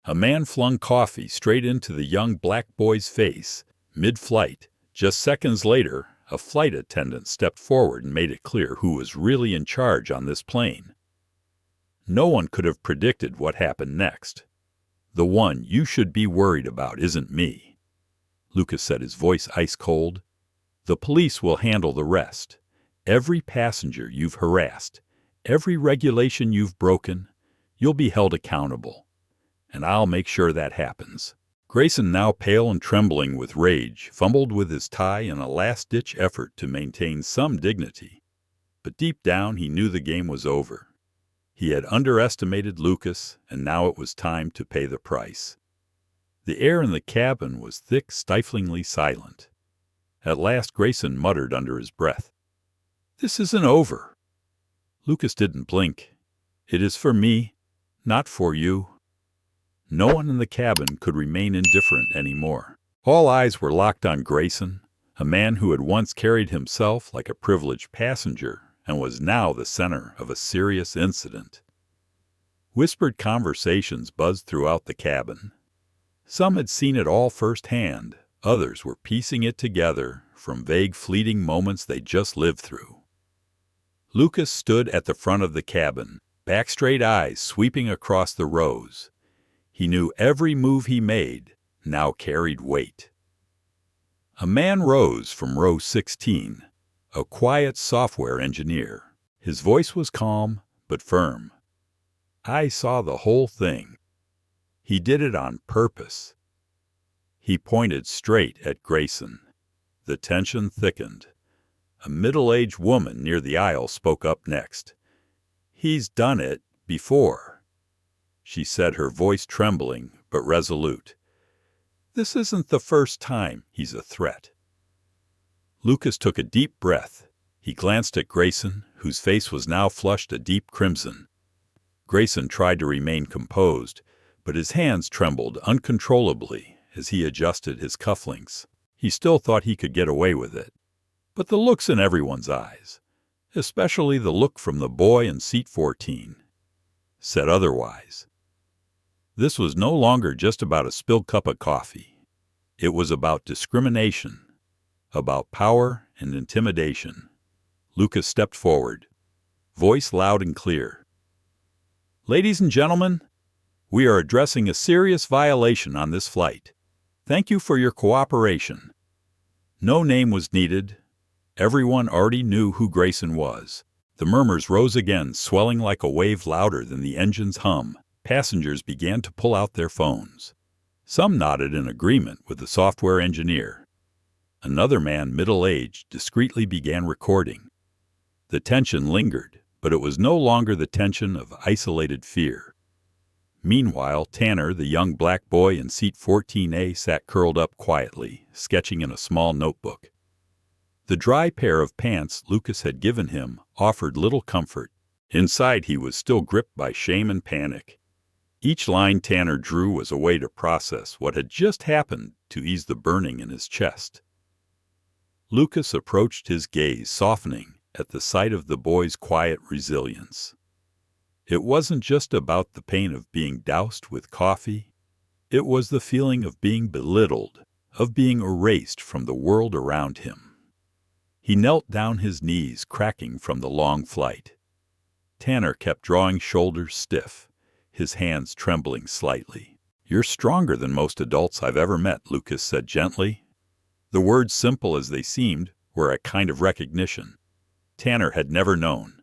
A man flung coffee straight into the young black boy's face, mid-flight. Just seconds later, a flight attendant stepped forward and made it clear who was really in charge on this plane. No one could have predicted what happened next. "The one you should be worried about isn't me," Lucas said, his voice ice cold. "The police will handle the rest. Every passenger you've harassed, every regulation you've broken, you'll be held accountable. And I'll make sure that happens." Grayson, now pale and trembling with rage, fumbled with his tie in a last-ditch effort to maintain some dignity. But deep down he knew the game was over. He had underestimated Lucas, and now it was time to pay the price. The air in the cabin was thick, stiflingly silent. At last Grayson muttered under his breath, "This isn't over." Lucas didn't blink. "It is for me, not for you." No one in the cabin could remain indifferent anymore. All eyes were locked on Grayson, a man who had once carried himself like a privileged passenger and was now the center of a serious incident. Whispered conversations buzzed throughout the cabin. Some had seen it all firsthand, others were piecing it together from vague fleeting moments they just lived through. Lucas stood at the front of the cabin, back-straight eyes sweeping across the rows. He knew every move he made now carried weight. A man rose from row 16, a quiet software engineer. His voice was calm but firm. "I saw the whole thing. He did it on purpose." He pointed straight at Grayson. The tension thickened. A middle-aged woman near the aisle spoke up next. "He's done it before," she said, her voice trembling but resolute. "This isn't the first time he's a threat." Lucas took a deep breath. He glanced at Grayson, whose face was now flushed a deep crimson. Grayson tried to remain composed, but his hands trembled uncontrollably as he adjusted his cufflinks. He still thought he could get away with it. But the looks in everyone's eyes, especially the look from the boy in seat 14, said otherwise. This was no longer just about a spilled cup of coffee. It was about discrimination, about power and intimidation. Lucas stepped forward, voice loud and clear. "Ladies and gentlemen, we are addressing a serious violation on this flight. Thank you for your cooperation." No name was needed. Everyone already knew who Grayson was. The murmurs rose again, swelling like a wave louder than the engine's hum. Passengers began to pull out their phones. Some nodded in agreement with the software engineer. Another man, middle-aged, discreetly began recording. The tension lingered, but it was no longer the tension of isolated fear. Meanwhile, Tanner, the young black boy in seat 14A, sat curled up quietly, sketching in a small notebook. The dry pair of pants Lucas had given him offered little comfort. Inside he was still gripped by shame and panic. Each line Tanner drew was a way to process what had just happened, to ease the burning in his chest. Lucas approached, his gaze softening at the sight of the boy's quiet resilience. It wasn't just about the pain of being doused with coffee. It was the feeling of being belittled, of being erased from the world around him. He knelt down, his knees cracking from the long flight. Tanner kept drawing, shoulders stiff, his hands trembling slightly. "You're stronger than most adults I've ever met," Lucas said gently. The words, simple as they seemed, were a kind of recognition Tanner had never known.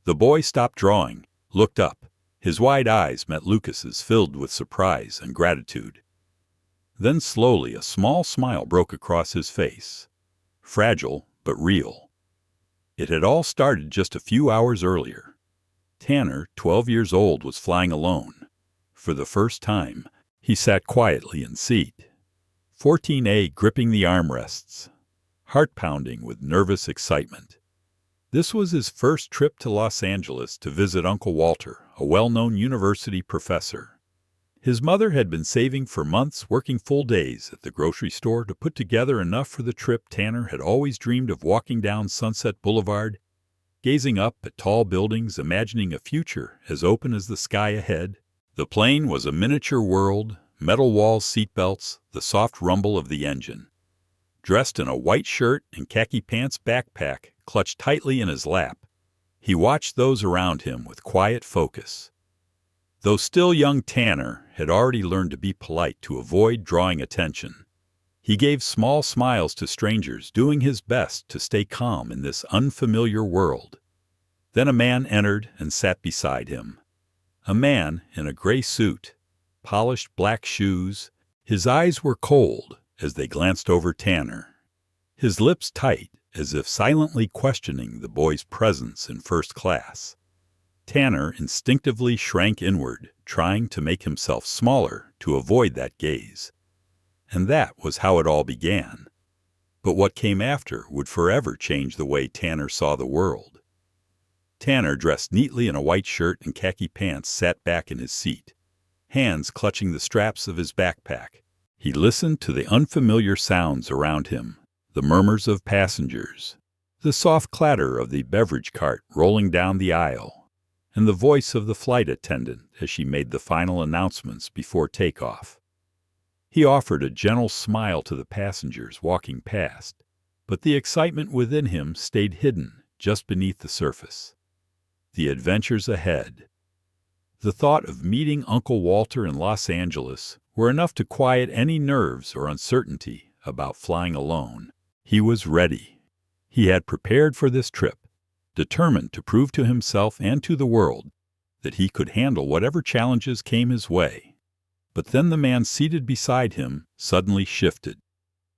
The boy stopped drawing, looked up. His wide eyes met Lucas's, filled with surprise and gratitude. Then slowly a small smile broke across his face, fragile but real. It had all started just a few hours earlier. Tanner, 12 years old, was flying alone. For the first time, he sat quietly in seat 14A, gripping the armrests, heart pounding with nervous excitement. This was his first trip to Los Angeles to visit Uncle Walter, a well-known university professor. His mother had been saving for months, working full days at the grocery store to put together enough for the trip. Tanner had always dreamed of walking down Sunset Boulevard, gazing up at tall buildings, imagining a future as open as the sky ahead. The plane was a miniature world, metal walls, seatbelts, the soft rumble of the engine. Dressed in a white shirt and khaki pants backpack clutched tightly in his lap, he watched those around him with quiet focus. Though still young Tanner had already learned to be polite to avoid drawing attention. He gave small smiles to strangers, doing his best to stay calm in this unfamiliar world. Then a man entered and sat beside him. A man in a gray suit, polished black shoes. His eyes were cold as they glanced over Tanner, his lips tight as if silently questioning the boy's presence in first class. Tanner instinctively shrank inward, trying to make himself smaller to avoid that gaze. And that was how it all began. But what came after would forever change the way Tanner saw the world. Tanner, dressed neatly in a white shirt and khaki pants, sat back in his seat, hands clutching the straps of his backpack. He listened to the unfamiliar sounds around him, the murmurs of passengers, the soft clatter of the beverage cart rolling down the aisle, and the voice of the flight attendant as she made the final announcements before takeoff. He offered a gentle smile to the passengers walking past, but the excitement within him stayed hidden just beneath the surface. The adventures ahead. The thought of meeting Uncle Walter in Los Angeles were enough to quiet any nerves or uncertainty about flying alone. He was ready. He had prepared for this trip, determined to prove to himself and to the world that he could handle whatever challenges came his way. But then the man seated beside him suddenly shifted,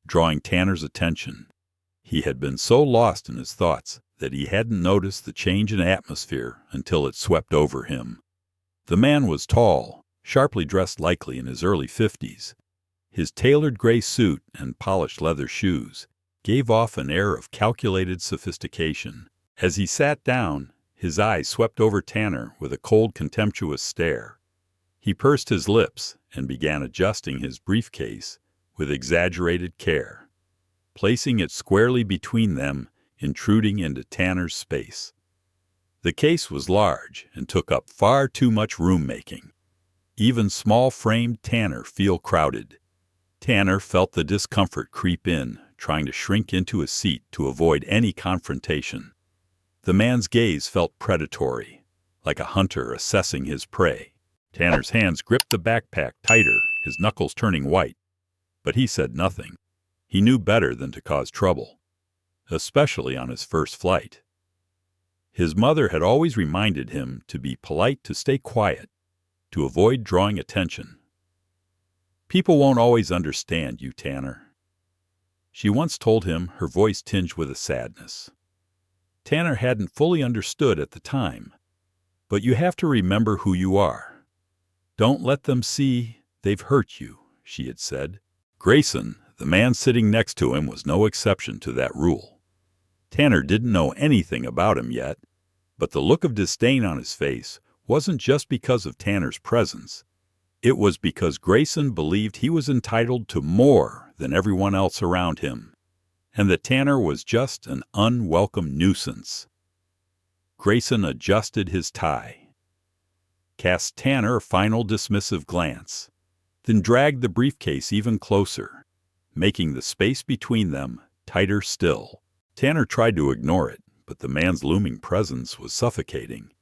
drawing Tanner's attention. He had been so lost in his thoughts that he hadn't noticed the change in atmosphere until it swept over him. The man was tall, sharply dressed, likely in his early 50s. His tailored gray suit and polished leather shoes gave off an air of calculated sophistication. As he sat down, his eyes swept over Tanner with a cold, contemptuous stare. He pursed his lips and began adjusting his briefcase with exaggerated care, placing it squarely between them, intruding into Tanner's space. The case was large and took up far too much room, making even small-framed Tanner feel crowded. Tanner felt the discomfort creep in, trying to shrink into his seat to avoid any confrontation. The man's gaze felt predatory, like a hunter assessing his prey. Tanner's hands gripped the backpack tighter, his knuckles turning white. But he said nothing. He knew better than to cause trouble, especially on his first flight. His mother had always reminded him to be polite, to stay quiet, to avoid drawing attention. "People won't always understand you, Tanner," she once told him, her voice tinged with a sadness. Tanner hadn't fully understood at the time. "But you have to remember who you are. Don't let them see they've hurt you," she had said. Grayson, the man sitting next to him, was no exception to that rule. Tanner didn't know anything about him yet, but the look of disdain on his face wasn't just because of Tanner's presence. It was because Grayson believed he was entitled to more than everyone else around him, and that Tanner was just an unwelcome nuisance. Grayson adjusted his tie, cast Tanner a final dismissive glance, then dragged the briefcase even closer, making the space between them tighter still. Tanner tried to ignore it, but the man's looming presence was suffocating.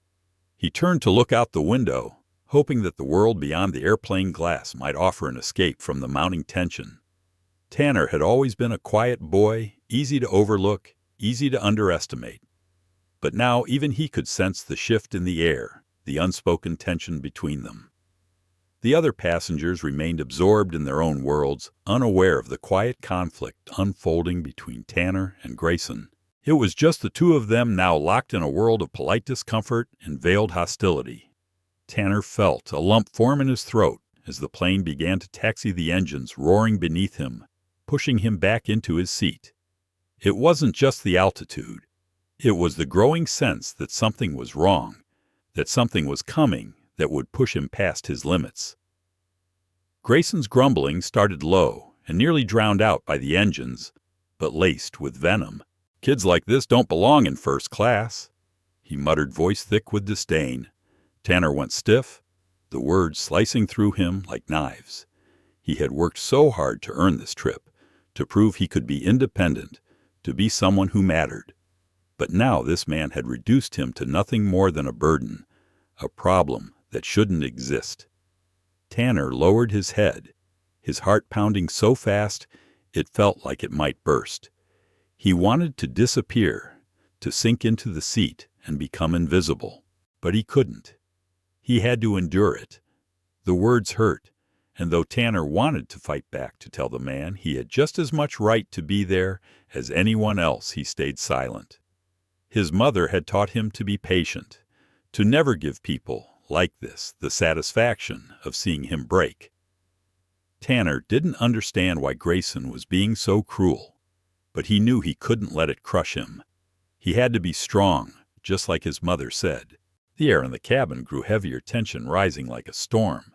He turned to look out the window, hoping that the world beyond the airplane glass might offer an escape from the mounting tension. Tanner had always been a quiet boy, easy to overlook, easy to underestimate. But now even he could sense the shift in the air, the unspoken tension between them. The other passengers remained absorbed in their own worlds, unaware of the quiet conflict unfolding between Tanner and Grayson. It was just the two of them now, locked in a world of polite discomfort and veiled hostility. Tanner felt a lump form in his throat as the plane began to taxi, the engines roaring beneath him, pushing him back into his seat. It wasn't just the altitude. It was the growing sense that something was wrong, that something was coming that would push him past his limits. Grayson's grumbling started low and nearly drowned out by the engines, but laced with venom. "Kids like this don't belong in first class," he muttered, voice thick with disdain. Tanner went stiff. the words slicing through him like knives. He had worked so hard to earn this trip, to prove he could be independent, to be someone who mattered. But now this man had reduced him to nothing more than a burden, a problem that shouldn't exist. Tanner lowered his head, his heart pounding so fast it felt like it might burst. He wanted to disappear, to sink into the seat and become invisible. But he couldn't. He had to endure it. The words hurt, and though Tanner wanted to fight back to tell the man he had just as much right to be there as anyone else, he stayed silent. His mother had taught him to be patient, to never give people like this the satisfaction of seeing him break. Tanner didn't understand why Grayson was being so cruel, but he knew he couldn't let it crush him. He had to be strong, just like his mother said. The air in the cabin grew heavier, tension rising like a storm.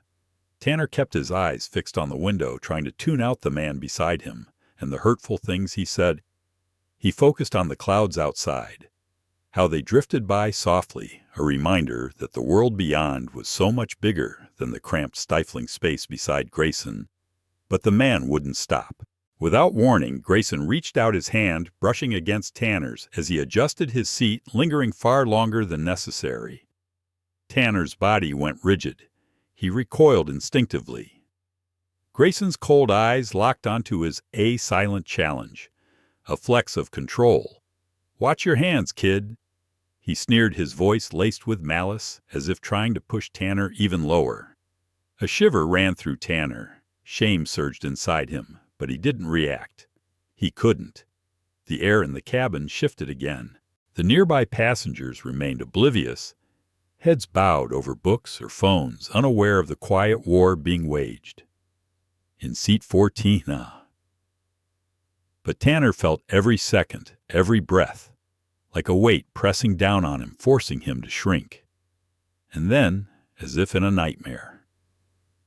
Tanner kept his eyes fixed on the window, trying to tune out the man beside him and the hurtful things he said. He focused on the clouds outside, how they drifted by softly, a reminder that the world beyond was so much bigger than the cramped, stifling space beside Grayson. But the man wouldn't stop. Without warning, Grayson reached out his hand, brushing against Tanner's as he adjusted his seat, lingering far longer than necessary. Tanner's body went rigid. He recoiled instinctively. Grayson's cold eyes locked onto his silent challenge, a flex of control. "Watch your hands, kid." He sneered, his voice laced with malice, as if trying to push Tanner even lower. A shiver ran through Tanner. Shame surged inside him, but he didn't react. He couldn't. The air in the cabin shifted again. The nearby passengers remained oblivious, heads bowed over books or phones, unaware of the quiet war being waged. In seat 14, But Tanner felt every second, every breath, like a weight pressing down on him, forcing him to shrink. And then, as if in a nightmare,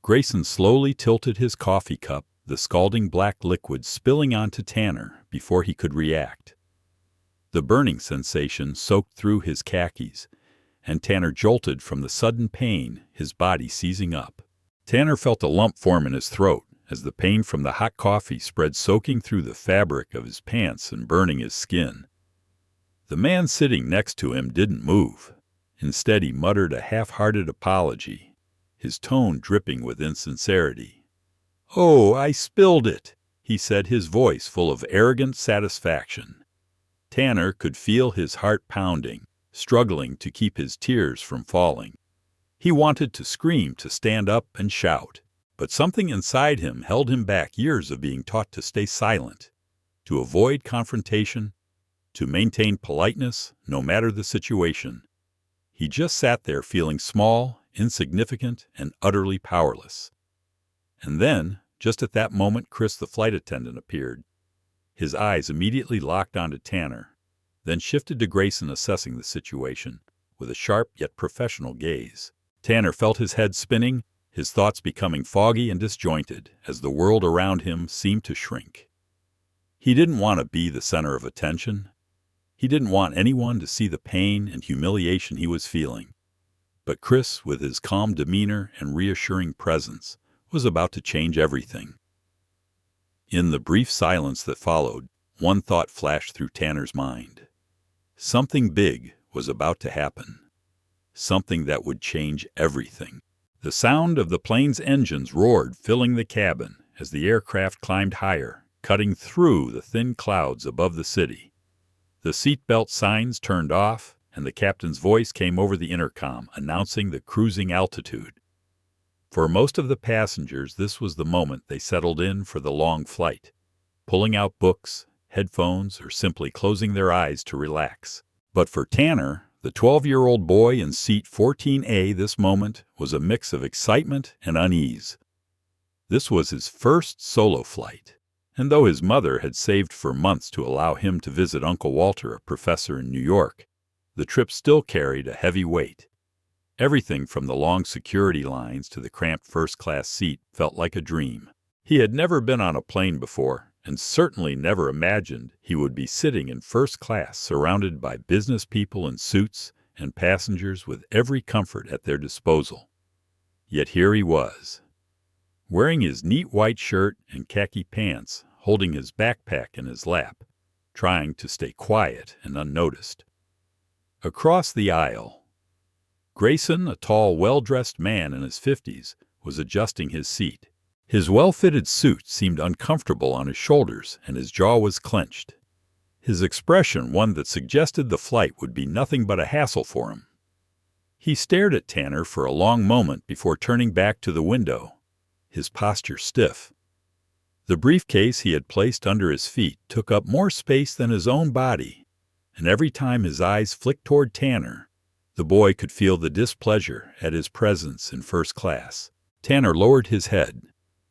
Grayson slowly tilted his coffee cup, the scalding black liquid spilling onto Tanner before he could react. The burning sensation soaked through his khakis, and Tanner jolted from the sudden pain, his body seizing up. Tanner felt a lump form in his throat as the pain from the hot coffee spread, soaking through the fabric of his pants and burning his skin. The man sitting next to him didn't move. Instead, he muttered a half-hearted apology, his tone dripping with insincerity. "Oh, I spilled it," he said, his voice full of arrogant satisfaction. Tanner could feel his heart pounding, struggling to keep his tears from falling. He wanted to scream, to stand up and shout, but something inside him held him back, years of being taught to stay silent, to avoid confrontation, to maintain politeness no matter the situation. He just sat there feeling small, insignificant, and utterly powerless. And then, just at that moment, Chris, the flight attendant, appeared. His eyes immediately locked onto Tanner, then shifted to Grayson, assessing the situation with a sharp yet professional gaze. Tanner felt his head spinning, his thoughts becoming foggy and disjointed as the world around him seemed to shrink. He didn't want to be the center of attention. He didn't want anyone to see the pain and humiliation he was feeling. But Chris, with his calm demeanor and reassuring presence, was about to change everything. In the brief silence that followed, one thought flashed through Tanner's mind. Something big was about to happen. Something that would change everything. The sound of the plane's engines roared, filling the cabin as the aircraft climbed higher, cutting through the thin clouds above the city. The seatbelt signs turned off, and the captain's voice came over the intercom, announcing the cruising altitude. For most of the passengers, this was the moment they settled in for the long flight, pulling out books, headphones, or simply closing their eyes to relax. But for Tanner, the 12-year-old boy in seat 14A, this moment was a mix of excitement and unease. This was his first solo flight, and though his mother had saved for months to allow him to visit Uncle Walter, a professor in New York, the trip still carried a heavy weight. Everything from the long security lines to the cramped first-class seat felt like a dream. He had never been on a plane before, and certainly never imagined he would be sitting in first class, surrounded by business people in suits and passengers with every comfort at their disposal. Yet here he was, wearing his neat white shirt and khaki pants, holding his backpack in his lap, trying to stay quiet and unnoticed. Across the aisle, Grayson, a tall, well-dressed man in his 50s, was adjusting his seat. His well-fitted suit seemed uncomfortable on his shoulders, and his jaw was clenched. His expression one that suggested the flight would be nothing but a hassle for him. He stared at Tanner for a long moment before turning back to the window, his posture stiff. The briefcase he had placed under his feet took up more space than his own body, and every time his eyes flicked toward Tanner, the boy could feel the displeasure at his presence in first class. Tanner lowered his head,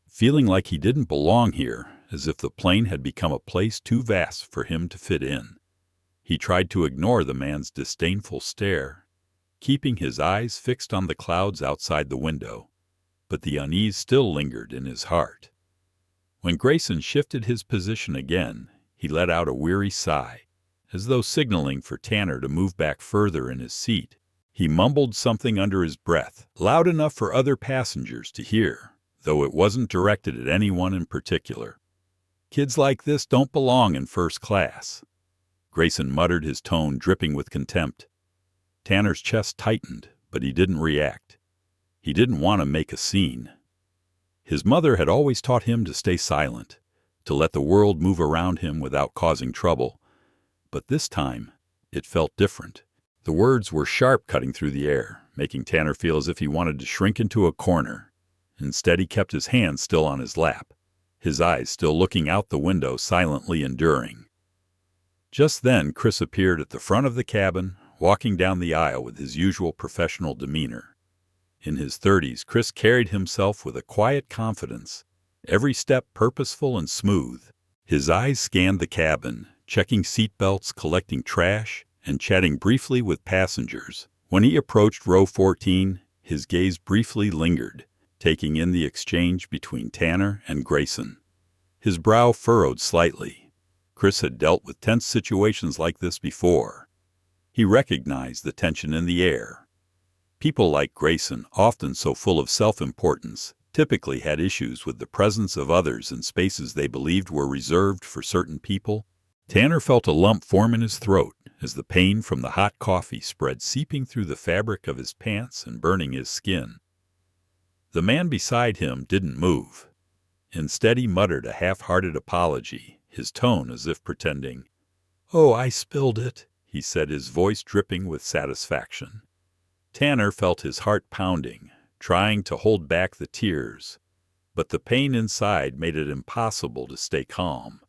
feeling like he didn't belong here, as if the plane had become a place too vast for him to fit in. He tried to ignore the man's disdainful stare, keeping his eyes fixed on the clouds outside the window, but the unease still lingered in his heart. When Grayson shifted his position again, he let out a weary sigh, as though signaling for Tanner to move back further in his seat. He mumbled something under his breath, loud enough for other passengers to hear, though it wasn't directed at anyone in particular. "Kids like this don't belong in first class," Grayson muttered, his tone dripping with contempt. Tanner's chest tightened, but he didn't react. He didn't want to make a scene. His mother had always taught him to stay silent, to let the world move around him without causing trouble. But this time, it felt different. The words were sharp, cutting through the air, making Tanner feel as if he wanted to shrink into a corner. Instead, he kept his hand still on his lap, his eyes still looking out the window, silently enduring. Just then, Chris appeared at the front of the cabin, walking down the aisle with his usual professional demeanor. In his 30s, Chris carried himself with a quiet confidence, every step purposeful and smooth. His eyes scanned the cabin, checking seatbelts, collecting trash, and chatting briefly with passengers. When he approached row 14, his gaze briefly lingered, taking in the exchange between Tanner and Grayson. His brow furrowed slightly. Chris had dealt with tense situations like this before. He recognized the tension in the air. People like Grayson, often so full of self-importance, typically had issues with the presence of others in spaces they believed were reserved for certain people. Tanner felt a lump form in his throat as the pain from the hot coffee spread, seeping through the fabric of his pants and burning his skin. The man beside him didn't move. Instead, he muttered a half-hearted apology, his tone as if pretending. "Oh, I spilled it," he said, his voice dripping with satisfaction. Tanner felt his heart pounding, trying to hold back the tears, but the pain inside made it impossible to stay calm.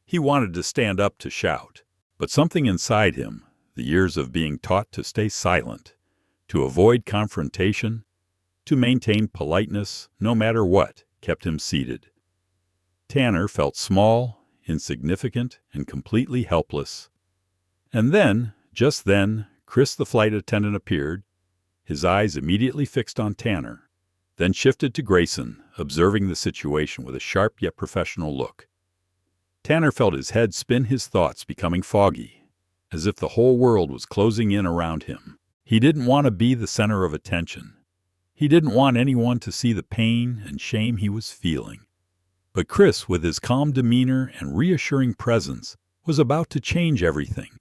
He wanted to stand up to shout, but something inside him, the years of being taught to stay silent, to avoid confrontation, to maintain politeness no matter what, kept him seated. Tanner felt small, insignificant, and completely helpless. And then, just then, Chris the flight attendant appeared, his eyes immediately fixed on Tanner, then shifted to Grayson, observing the situation with a sharp yet professional look. Tanner felt his head spin, his thoughts becoming foggy, as if the whole world was closing in around him. He didn't want to be the center of attention. He didn't want anyone to see the pain and shame he was feeling. But Chris, with his calm demeanor and reassuring presence, was about to change everything.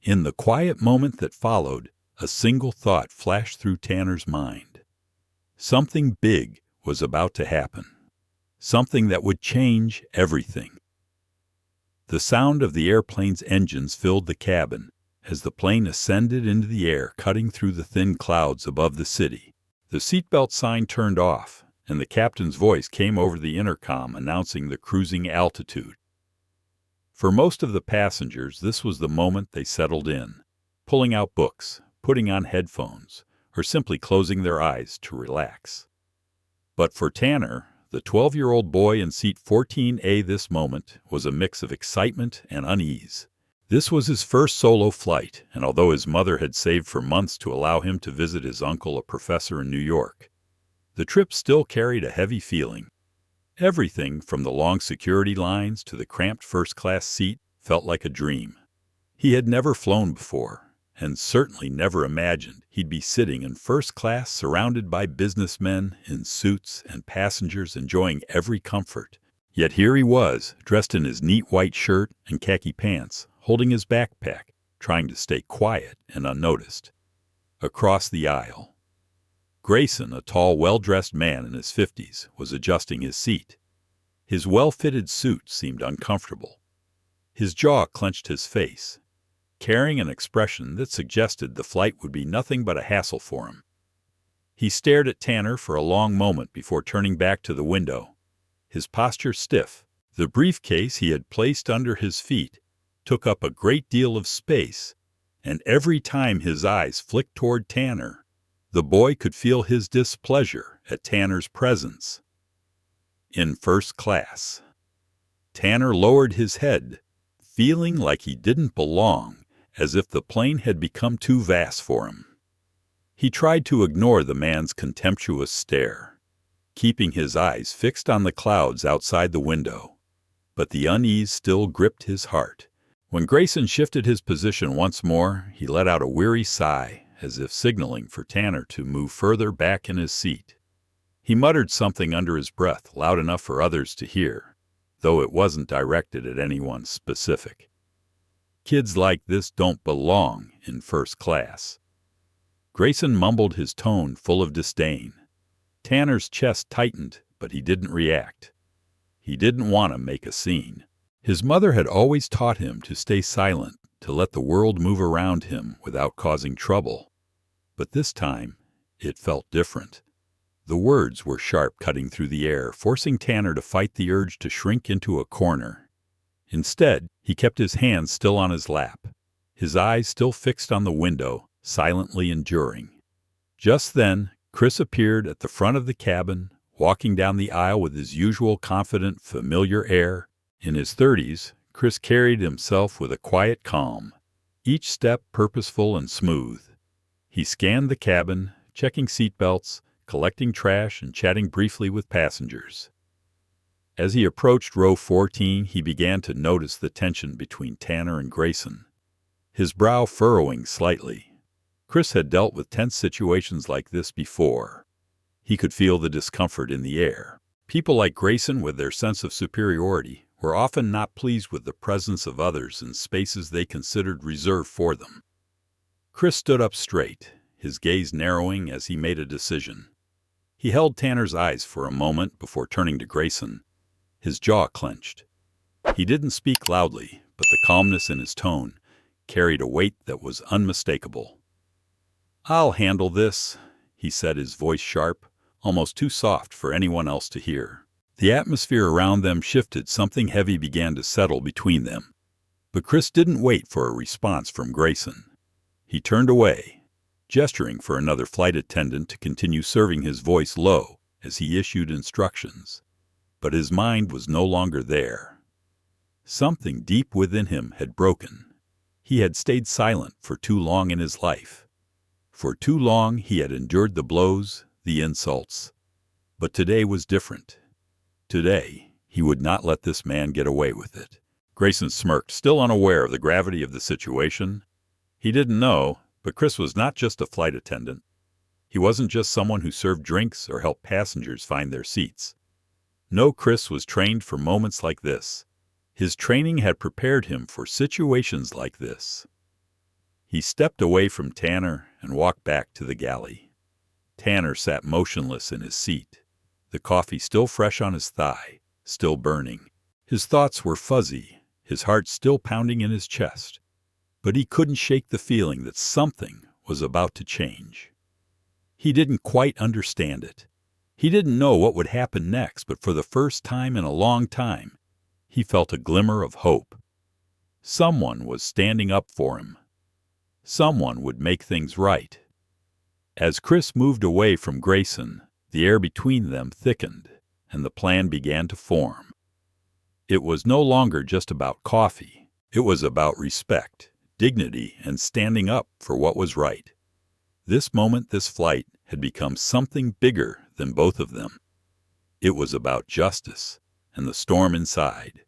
In the quiet moment that followed, a single thought flashed through Tanner's mind. Something big was about to happen. Something that would change everything. The sound of the airplane's engines filled the cabin as the plane ascended into the air, cutting through the thin clouds above the city. The seatbelt sign turned off, and the captain's voice came over the intercom announcing the cruising altitude. For most of the passengers, this was the moment they settled in, pulling out books, putting on headphones, or simply closing their eyes to relax. But for Tanner, the 12-year-old boy in seat 14A, this moment was a mix of excitement and unease. This was his first solo flight, and although his mother had saved for months to allow him to visit his uncle, a professor in New York, the trip still carried a heavy feeling. Everything from the long security lines to the cramped first-class seat felt like a dream. He had never flown before, and certainly never imagined he'd be sitting in first class surrounded by businessmen in suits and passengers enjoying every comfort. Yet here he was, dressed in his neat white shirt and khaki pants, holding his backpack, trying to stay quiet and unnoticed. Across the aisle, Grayson, a tall, well-dressed man in his 50s, was adjusting his seat. His well-fitted suit seemed uncomfortable. His jaw clenched his face, carrying an expression that suggested the flight would be nothing but a hassle for him. He stared at Tanner for a long moment before turning back to the window, his posture stiff. The briefcase he had placed under his feet took up a great deal of space, and every time his eyes flicked toward Tanner, the boy could feel his displeasure at Tanner's presence. In first class, Tanner lowered his head, feeling like he didn't belong, as if the plane had become too vast for him. He tried to ignore the man's contemptuous stare, keeping his eyes fixed on the clouds outside the window, but the unease still gripped his heart. When Grayson shifted his position once more, he let out a weary sigh, as if signaling for Tanner to move further back in his seat. He muttered something under his breath, loud enough for others to hear, though it wasn't directed at anyone specific. Kids like this don't belong in first class. Grayson mumbled, his tone full of disdain. Tanner's chest tightened, but he didn't react. He didn't want to make a scene. His mother had always taught him to stay silent, to let the world move around him without causing trouble. But this time, it felt different. The words were sharp, cutting through the air, forcing Tanner to fight the urge to shrink into a corner. Instead, he kept his hands still on his lap, his eyes still fixed on the window, silently enduring. Just then, Chris appeared at the front of the cabin, walking down the aisle with his usual confident, familiar air. In his 30s, Chris carried himself with a quiet calm, each step purposeful and smooth. He scanned the cabin, checking seatbelts, collecting trash, and chatting briefly with passengers. As he approached row 14, he began to notice the tension between Tanner and Grayson, his brow furrowing slightly. Chris had dealt with tense situations like this before. He could feel the discomfort in the air. People like Grayson, with their sense of superiority, were often not pleased with the presence of others in spaces they considered reserved for them. Chris stood up straight, his gaze narrowing as he made a decision. He held Tanner's eyes for a moment before turning to Grayson, his jaw clenched. He didn't speak loudly, but the calmness in his tone carried a weight that was unmistakable. "I'll handle this," he said, his voice sharp, almost too soft for anyone else to hear. The atmosphere around them shifted, something heavy began to settle between them. But Chris didn't wait for a response from Grayson. He turned away, gesturing for another flight attendant to continue, serving his voice low as he issued instructions. But his mind was no longer there. Something deep within him had broken. He had stayed silent for too long in his life. For too long he had endured the blows, the insults. But today was different. Today, he would not let this man get away with it. Grayson smirked, still unaware of the gravity of the situation. He didn't know, but Chris was not just a flight attendant. He wasn't just someone who served drinks or helped passengers find their seats. No, Chris was trained for moments like this. His training had prepared him for situations like this. He stepped away from Tanner and walked back to the galley. Tanner sat motionless in his seat, the coffee still fresh on his thigh, still burning. His thoughts were fuzzy, his heart still pounding in his chest. But he couldn't shake the feeling that something was about to change. He didn't quite understand it. He didn't know what would happen next, but for the first time in a long time, he felt a glimmer of hope. Someone was standing up for him. Someone would make things right. As Chris moved away from Grayson, the air between them thickened, and the plan began to form. It was no longer just about coffee. It was about respect, dignity, and standing up for what was right. This moment, this flight, had become something bigger than both of them. It was about justice and the storm inside.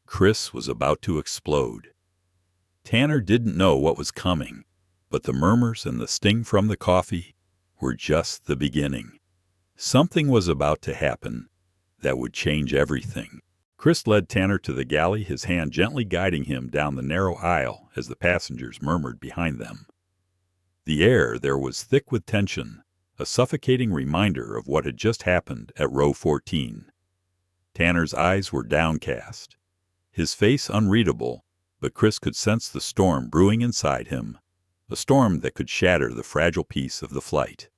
Chris was about to explode. Tanner didn't know what was coming. But the murmurs and the sting from the coffee were just the beginning. Something was about to happen that would change everything. Chris led Tanner to the galley, his hand gently guiding him down the narrow aisle as the passengers murmured behind them. The air there was thick with tension, a suffocating reminder of what had just happened at row 14. Tanner's eyes were downcast, his face unreadable, but Chris could sense the storm brewing inside him, a storm that could shatter the fragile peace of the flight.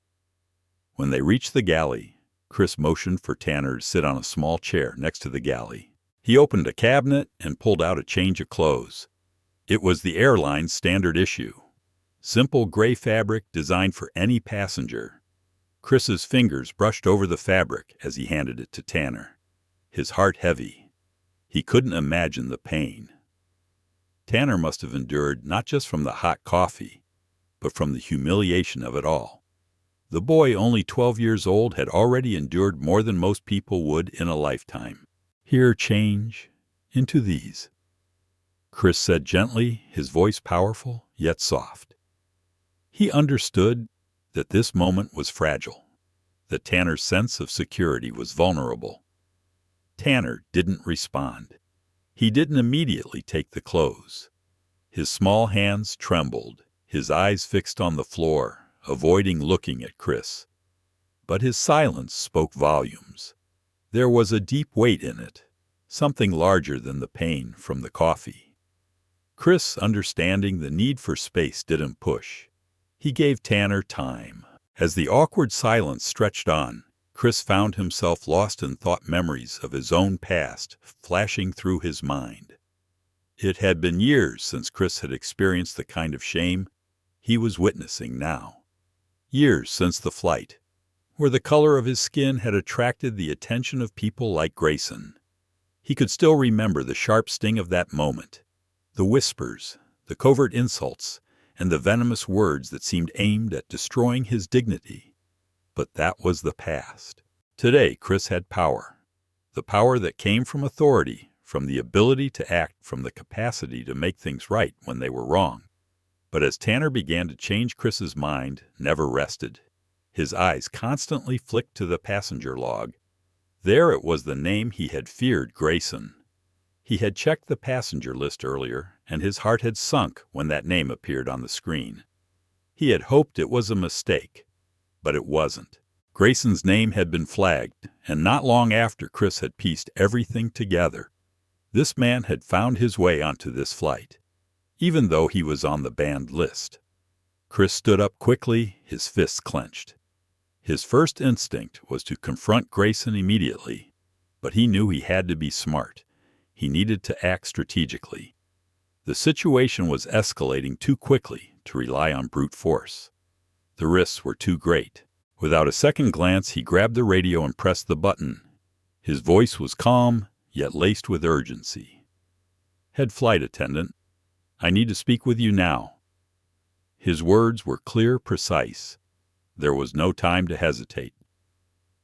When they reached the galley, Chris motioned for Tanner to sit on a small chair next to the galley. He opened a cabinet and pulled out a change of clothes. It was the airline's standard issue. Simple gray fabric designed for any passenger. Chris's fingers brushed over the fabric as he handed it to Tanner, his heart heavy. He couldn't imagine the pain Tanner must have endured, not just from the hot coffee, but from the humiliation of it all. The boy, only 12 years old, had already endured more than most people would in a lifetime. "Here, change into these," Chris said gently, his voice powerful yet soft. He understood that this moment was fragile, that Tanner's sense of security was vulnerable. Tanner didn't respond. He didn't immediately take the clothes. His small hands trembled, his eyes fixed on the floor, avoiding looking at Chris. But his silence spoke volumes. There was a deep weight in it, something larger than the pain from the coffee. Chris, understanding the need for space, didn't push. He gave Tanner time. As the awkward silence stretched on, Chris found himself lost in thought, memories of his own past flashing through his mind. It had been years since Chris had experienced the kind of shame he was witnessing now. Years since the flight, where the color of his skin had attracted the attention of people like Grayson. He could still remember the sharp sting of that moment, the whispers, the covert insults, and the venomous words that seemed aimed at destroying his dignity. But that was the past. Today, Chris had power. The power that came from authority, from the ability to act, from the capacity to make things right when they were wrong. But as Tanner began to change, Chris's mind never rested. His eyes constantly flicked to the passenger log. There it was, the name he had feared, Grayson. He had checked the passenger list earlier, and his heart had sunk when that name appeared on the screen. He had hoped it was a mistake, but it wasn't. Grayson's name had been flagged, and not long after, Chris had pieced everything together. This man had found his way onto this flight, even though he was on the banned list. Chris stood up quickly, his fists clenched. His first instinct was to confront Grayson immediately, but he knew he had to be smart. He needed to act strategically. The situation was escalating too quickly to rely on brute force. The risks were too great. Without a second glance, he grabbed the radio and pressed the button. His voice was calm, yet laced with urgency. "Head flight attendant, I need to speak with you now." His words were clear, precise. There was no time to hesitate.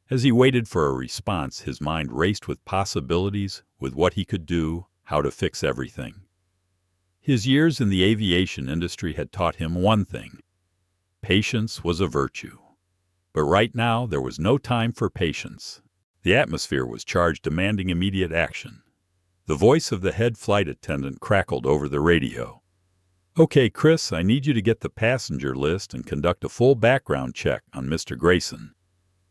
As he waited for a response, his mind raced with possibilities, with what he could do, how to fix everything. His years in the aviation industry had taught him one thing: patience was a virtue. But right now, there was no time for patience. The atmosphere was charged, demanding immediate action. The voice of the head flight attendant crackled over the radio. "Okay, Chris, I need you to get the passenger list and conduct a full background check on Mr. Grayson."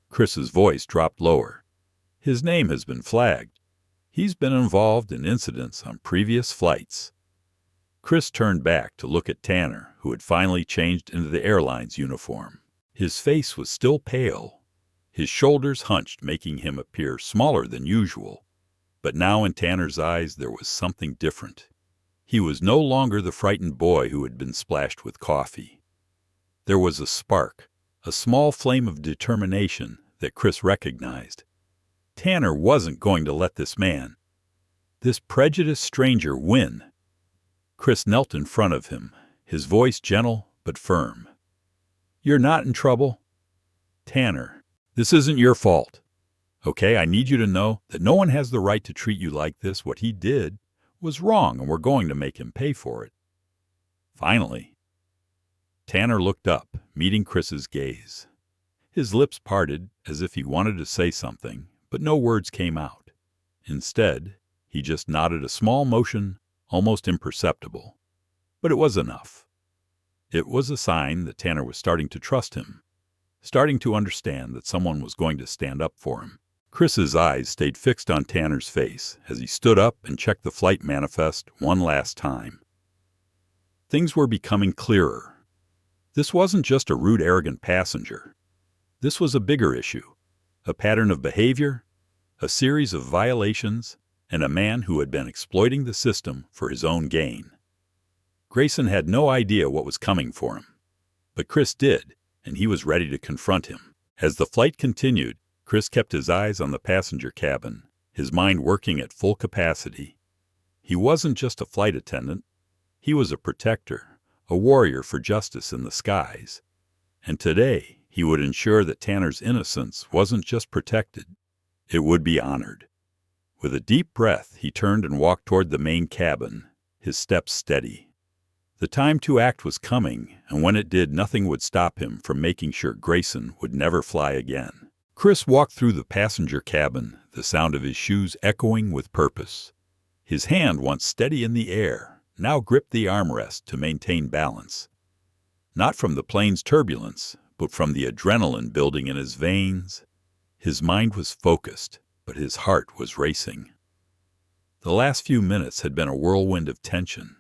Chris's voice dropped lower. "His name has been flagged. He's been involved in incidents on previous flights." Chris turned back to look at Tanner, who had finally changed into the airline's uniform. His face was still pale, his shoulders hunched, making him appear smaller than usual. But now in Tanner's eyes there was something different. He was no longer the frightened boy who had been splashed with coffee. There was a spark, a small flame of determination that Chris recognized. Tanner wasn't going to let this man, this prejudiced stranger, win. Chris knelt in front of him, his voice gentle but firm. "You're not in trouble. Tanner, this isn't your fault. Okay, I need you to know that no one has the right to treat you like this. What he did was wrong, and we're going to make him pay for it." Finally, Tanner looked up, meeting Chris's gaze. His lips parted as if he wanted to say something, but no words came out. Instead, he just nodded a small motion, almost imperceptible. But it was enough. It was a sign that Tanner was starting to trust him, starting to understand that someone was going to stand up for him. Chris's eyes stayed fixed on Tanner's face as he stood up and checked the flight manifest one last time. Things were becoming clearer. This wasn't just a rude, arrogant passenger. This was a bigger issue, a pattern of behavior, a series of violations, and a man who had been exploiting the system for his own gain. Grayson had no idea what was coming for him, but Chris did, and he was ready to confront him. As the flight continued, Chris kept his eyes on the passenger cabin, his mind working at full capacity. He wasn't just a flight attendant. He was a protector, a warrior for justice in the skies. And today, he would ensure that Tanner's innocence wasn't just protected, it would be honored. With a deep breath, he turned and walked toward the main cabin, his steps steady. The time to act was coming, and when it did, nothing would stop him from making sure Grayson would never fly again. Chris walked through the passenger cabin, the sound of his shoes echoing with purpose. His hand, once steady in the air, now gripped the armrest to maintain balance. Not from the plane's turbulence, but from the adrenaline building in his veins. His mind was focused, but his heart was racing. The last few minutes had been a whirlwind of tension,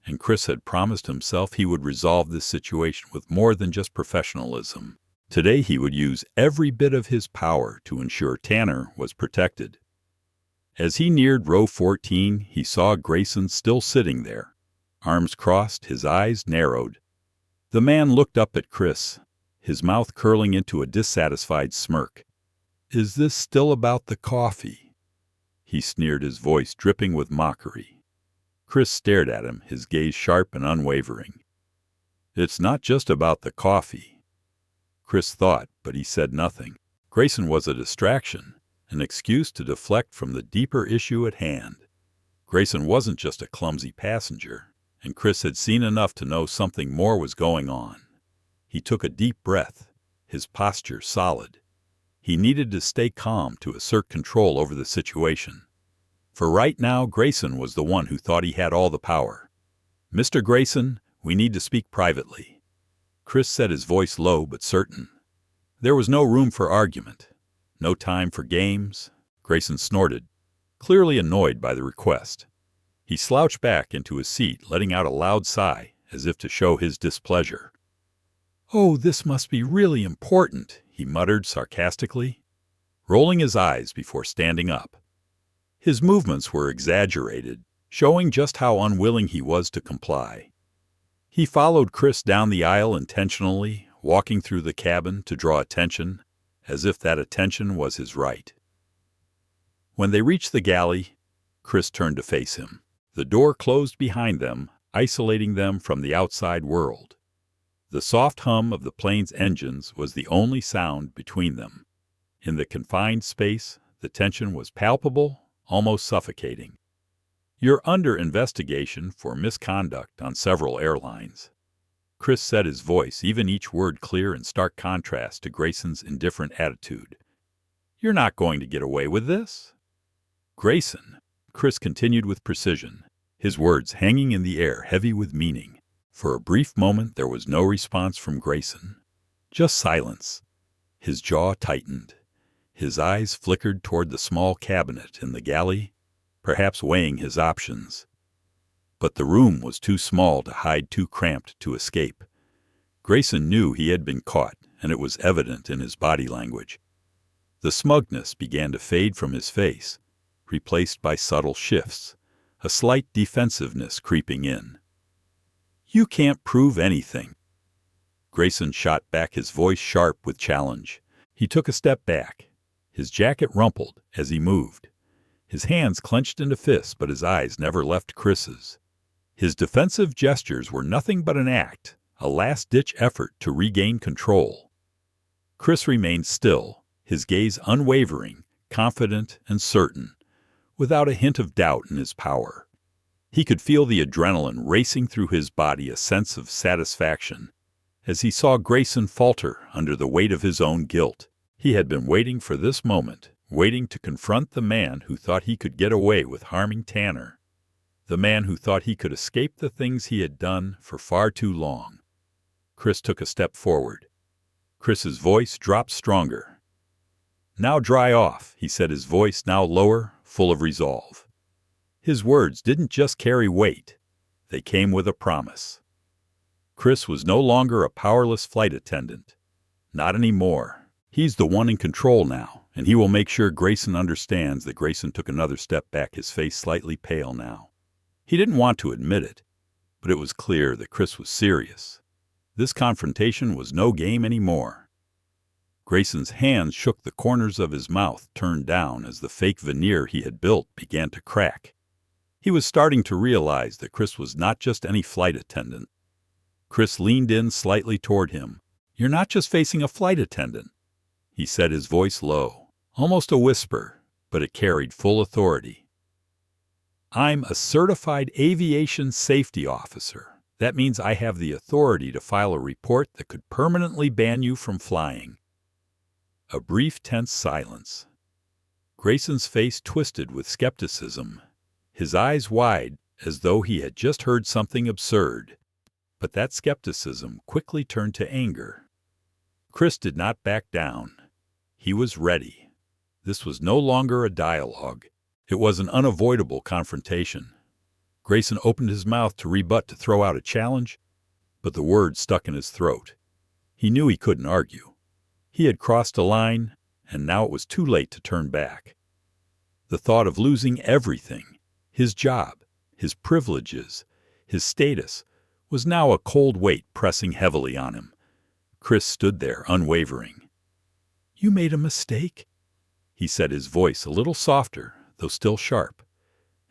and Chris had promised himself he would resolve this situation with more than just professionalism. Today he would use every bit of his power to ensure Tanner was protected. As he neared row 14, he saw Grayson still sitting there, arms crossed, his eyes narrowed. The man looked up at Chris, his mouth curling into a dissatisfied smirk. "Is this still about the coffee?" he sneered, his voice dripping with mockery. Chris stared at him, his gaze sharp and unwavering. "It's not just about the coffee," Chris thought, but he said nothing. Grayson was a distraction, an excuse to deflect from the deeper issue at hand. Grayson wasn't just a clumsy passenger, and Chris had seen enough to know something more was going on. He took a deep breath, his posture solid. He needed to stay calm to assert control over the situation. For right now, Grayson was the one who thought he had all the power. "Mr. Grayson, we need to speak privately." Chris said, his voice low but certain. There was no room for argument, no time for games. Grayson snorted, clearly annoyed by the request. He slouched back into his seat, letting out a loud sigh, as if to show his displeasure. "Oh, this must be really important," he muttered sarcastically, rolling his eyes before standing up. His movements were exaggerated, showing just how unwilling he was to comply. He followed Chris down the aisle intentionally, walking through the cabin to draw attention, as if that attention was his right. When they reached the galley, Chris turned to face him. The door closed behind them, isolating them from the outside world. The soft hum of the plane's engines was the only sound between them. In the confined space, the tension was palpable, almost suffocating. "You're under investigation for misconduct on several airlines," Chris said, his voice, even each word clear in stark contrast to Grayson's indifferent attitude. "You're not going to get away with this." "Grayson," Chris continued with precision, his words hanging in the air, heavy with meaning. For a brief moment there was no response from Grayson, just silence. His jaw tightened. His eyes flickered toward the small cabinet in the galley, perhaps weighing his options. But the room was too small to hide, too cramped to escape. Grayson knew he had been caught, and it was evident in his body language. The smugness began to fade from his face, replaced by subtle shifts, a slight defensiveness creeping in. "You can't prove anything." Grayson shot back, his voice sharp with challenge. He took a step back. His jacket rumpled as he moved. His hands clenched into fists, but his eyes never left Chris's. His defensive gestures were nothing but an act, a last-ditch effort to regain control. Chris remained still, his gaze unwavering, confident and certain, without a hint of doubt in his power. He could feel the adrenaline racing through his body, a sense of satisfaction, as he saw Grayson falter under the weight of his own guilt. He had been waiting for this moment, waiting to confront the man who thought he could get away with harming Tanner, the man who thought he could escape the things he had done for far too long. Chris took a step forward. Chris's voice dropped stronger. "Now dry off," he said, his voice now lower, full of resolve. His words didn't just carry weight. They came with a promise. Chris was no longer a powerless flight attendant. Not anymore. He's the one in control now, and he will make sure Grayson understands that Grayson took another step back, his face slightly pale now. He didn't want to admit it, but it was clear that Chris was serious. This confrontation was no game anymore. Grayson's hands shook, the corners of his mouth turned down as the fake veneer he had built began to crack. He was starting to realize that Chris was not just any flight attendant. Chris leaned in slightly toward him. "You're not just facing a flight attendant," he said, his voice low, almost a whisper, but it carried full authority. "I'm a certified aviation safety officer. That means I have the authority to file a report that could permanently ban you from flying." A brief, tense silence. Grayson's face twisted with skepticism, his eyes wide as though he had just heard something absurd. But that skepticism quickly turned to anger. Chris did not back down. He was ready. This was no longer a dialogue. It was an unavoidable confrontation. Grayson opened his mouth to rebut, to throw out a challenge, but the words stuck in his throat. He knew he couldn't argue. He had crossed a line, and now it was too late to turn back. The thought of losing everything, his job, his privileges, his status, was now a cold weight pressing heavily on him. Chris stood there, unwavering. "You made a mistake," he said, his voice a little softer, though still sharp,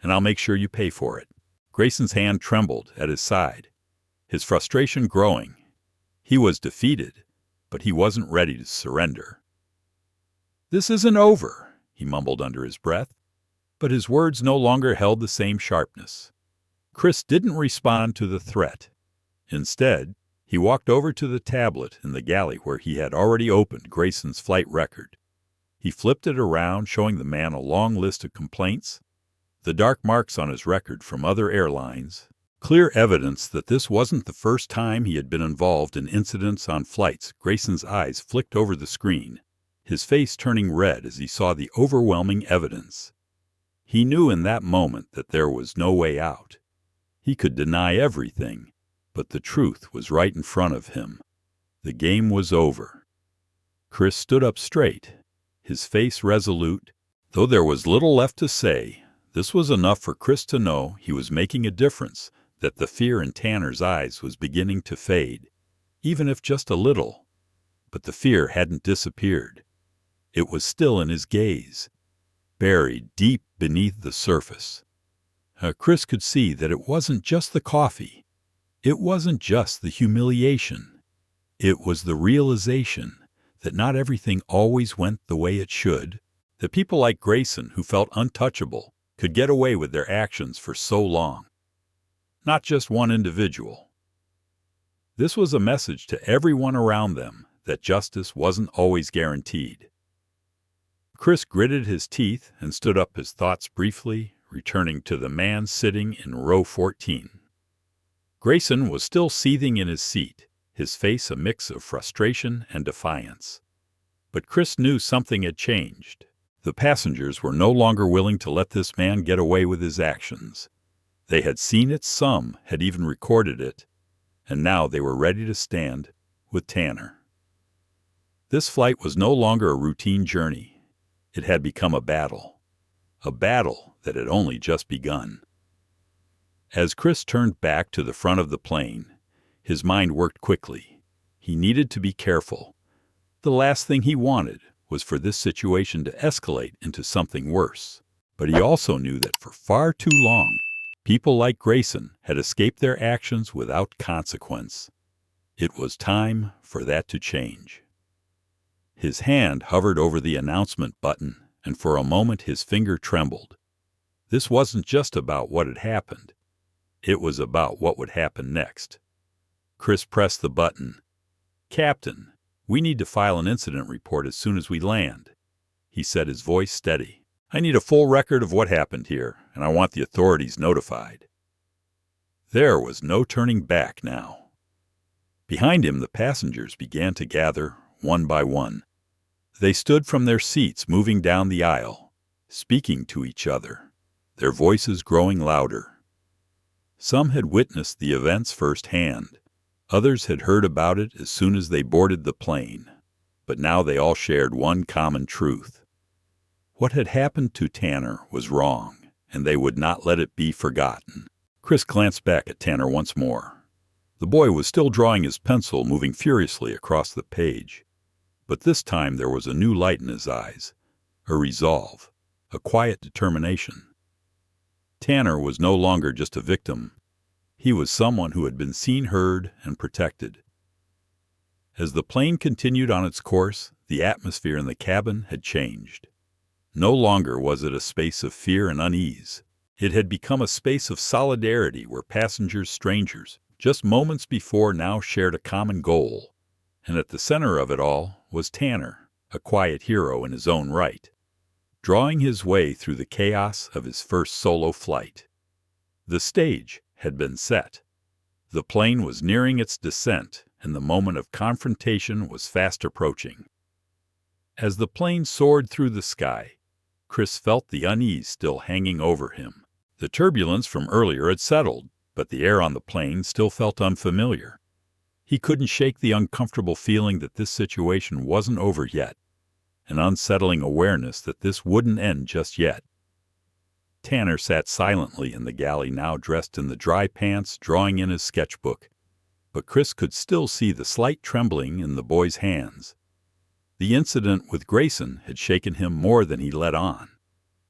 "and I'll make sure you pay for it." Grayson's hand trembled at his side, his frustration growing. He was defeated, but he wasn't ready to surrender. "This isn't over," he mumbled under his breath, but his words no longer held the same sharpness. Chris didn't respond to the threat. Instead, he walked over to the tablet in the galley where he had already opened Grayson's flight record. He flipped it around, showing the man a long list of complaints, the dark marks on his record from other airlines, clear evidence that this wasn't the first time he had been involved in incidents on flights. Grayson's eyes flicked over the screen, his face turning red as he saw the overwhelming evidence. He knew in that moment that there was no way out. He could deny everything, but the truth was right in front of him. The game was over. Chris stood up straight, his face resolute. Though there was little left to say, this was enough for Chris to know he was making a difference, that the fear in Tanner's eyes was beginning to fade, even if just a little. But the fear hadn't disappeared. It was still in his gaze, buried deep beneath the surface. Chris could see that it wasn't just the coffee. It wasn't just the humiliation. It was the realization that not everything always went the way it should, that people like Grayson, who felt untouchable, could get away with their actions for so long. Not just one individual. This was a message to everyone around them that justice wasn't always guaranteed. Chris gritted his teeth and stood up, his thoughts briefly returning to the man sitting in row 14. Grayson was still seething in his seat, his face a mix of frustration and defiance. But Chris knew something had changed. The passengers were no longer willing to let this man get away with his actions. They had seen it, some had even recorded it, and now they were ready to stand with Tanner. This flight was no longer a routine journey. It had become a battle that had only just begun. As Chris turned back to the front of the plane, his mind worked quickly. He needed to be careful. The last thing he wanted was for this situation to escalate into something worse. But he also knew that for far too long, people like Grayson had escaped their actions without consequence. It was time for that to change. His hand hovered over the announcement button, and for a moment his finger trembled. This wasn't just about what had happened. It was about what would happen next. Chris pressed the button, "Captain, we need to file an incident report as soon as we land," he said, his voice steady. "I need a full record of what happened here, and I want the authorities notified." There was no turning back now. Behind him, the passengers began to gather, one by one. They stood from their seats, moving down the aisle, speaking to each other, their voices growing louder. Some had witnessed the events firsthand. Others had heard about it as soon as they boarded the plane. But now they all shared one common truth. What had happened to Tanner was wrong, and they would not let it be forgotten. Chris glanced back at Tanner once more. The boy was still drawing his pencil, moving furiously across the page. But this time there was a new light in his eyes, a resolve, a quiet determination. Tanner was no longer just a victim. He was someone who had been seen, heard, and protected. As the plane continued on its course, the atmosphere in the cabin had changed. No longer was it a space of fear and unease. It had become a space of solidarity where passengers, strangers, just moments before, now shared a common goal. And at the center of it all was Tanner, a quiet hero in his own right, drawing his way through the chaos of his first solo flight. The stage had been set. The plane was nearing its descent, and the moment of confrontation was fast approaching. As the plane soared through the sky, Chris felt the unease still hanging over him. The turbulence from earlier had settled, but the air on the plane still felt unfamiliar. He couldn't shake the uncomfortable feeling that this situation wasn't over yet, an unsettling awareness that this wouldn't end just yet. Tanner sat silently in the galley, now dressed in the dry pants, drawing in his sketchbook. But Chris could still see the slight trembling in the boy's hands. The incident with Grayson had shaken him more than he let on.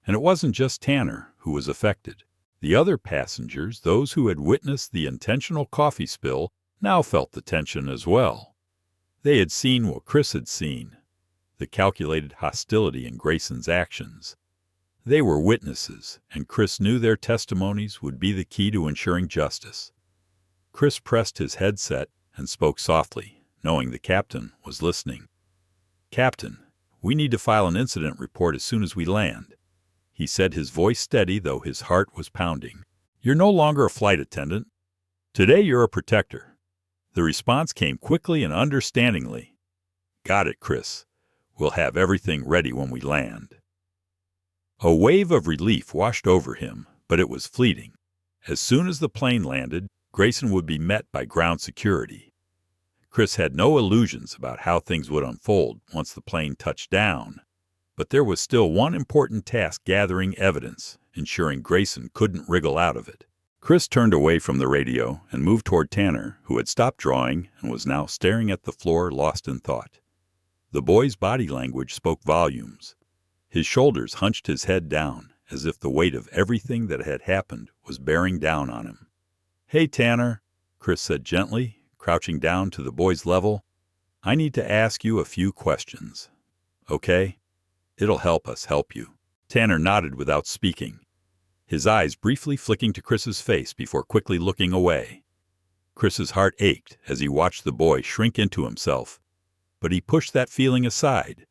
And it wasn't just Tanner who was affected. The other passengers, those who had witnessed the intentional coffee spill, now felt the tension as well. They had seen what Chris had seen, the calculated hostility in Grayson's actions. They were witnesses, and Chris knew their testimonies would be the key to ensuring justice. Chris pressed his headset and spoke softly, knowing the captain was listening. "Captain, we need to file an incident report as soon as we land," he said, his voice steady, though his heart was pounding. "You're no longer a flight attendant. Today you're a protector." The response came quickly and understandingly. "Got it, Chris. We'll have everything ready when we land." A wave of relief washed over him, but it was fleeting. As soon as the plane landed, Grayson would be met by ground security. Chris had no illusions about how things would unfold once the plane touched down, but there was still one important task: gathering evidence, ensuring Grayson couldn't wriggle out of it. Chris turned away from the radio and moved toward Tanner, who had stopped drawing and was now staring at the floor, lost in thought. The boy's body language spoke volumes. His shoulders hunched, his head down, as if the weight of everything that had happened was bearing down on him. "Hey, Tanner," Chris said gently, crouching down to the boy's level. "I need to ask you a few questions. Okay? It'll help us help you." Tanner nodded without speaking, his eyes briefly flicking to Chris's face before quickly looking away. Chris's heart ached as he watched the boy shrink into himself, but he pushed that feeling aside.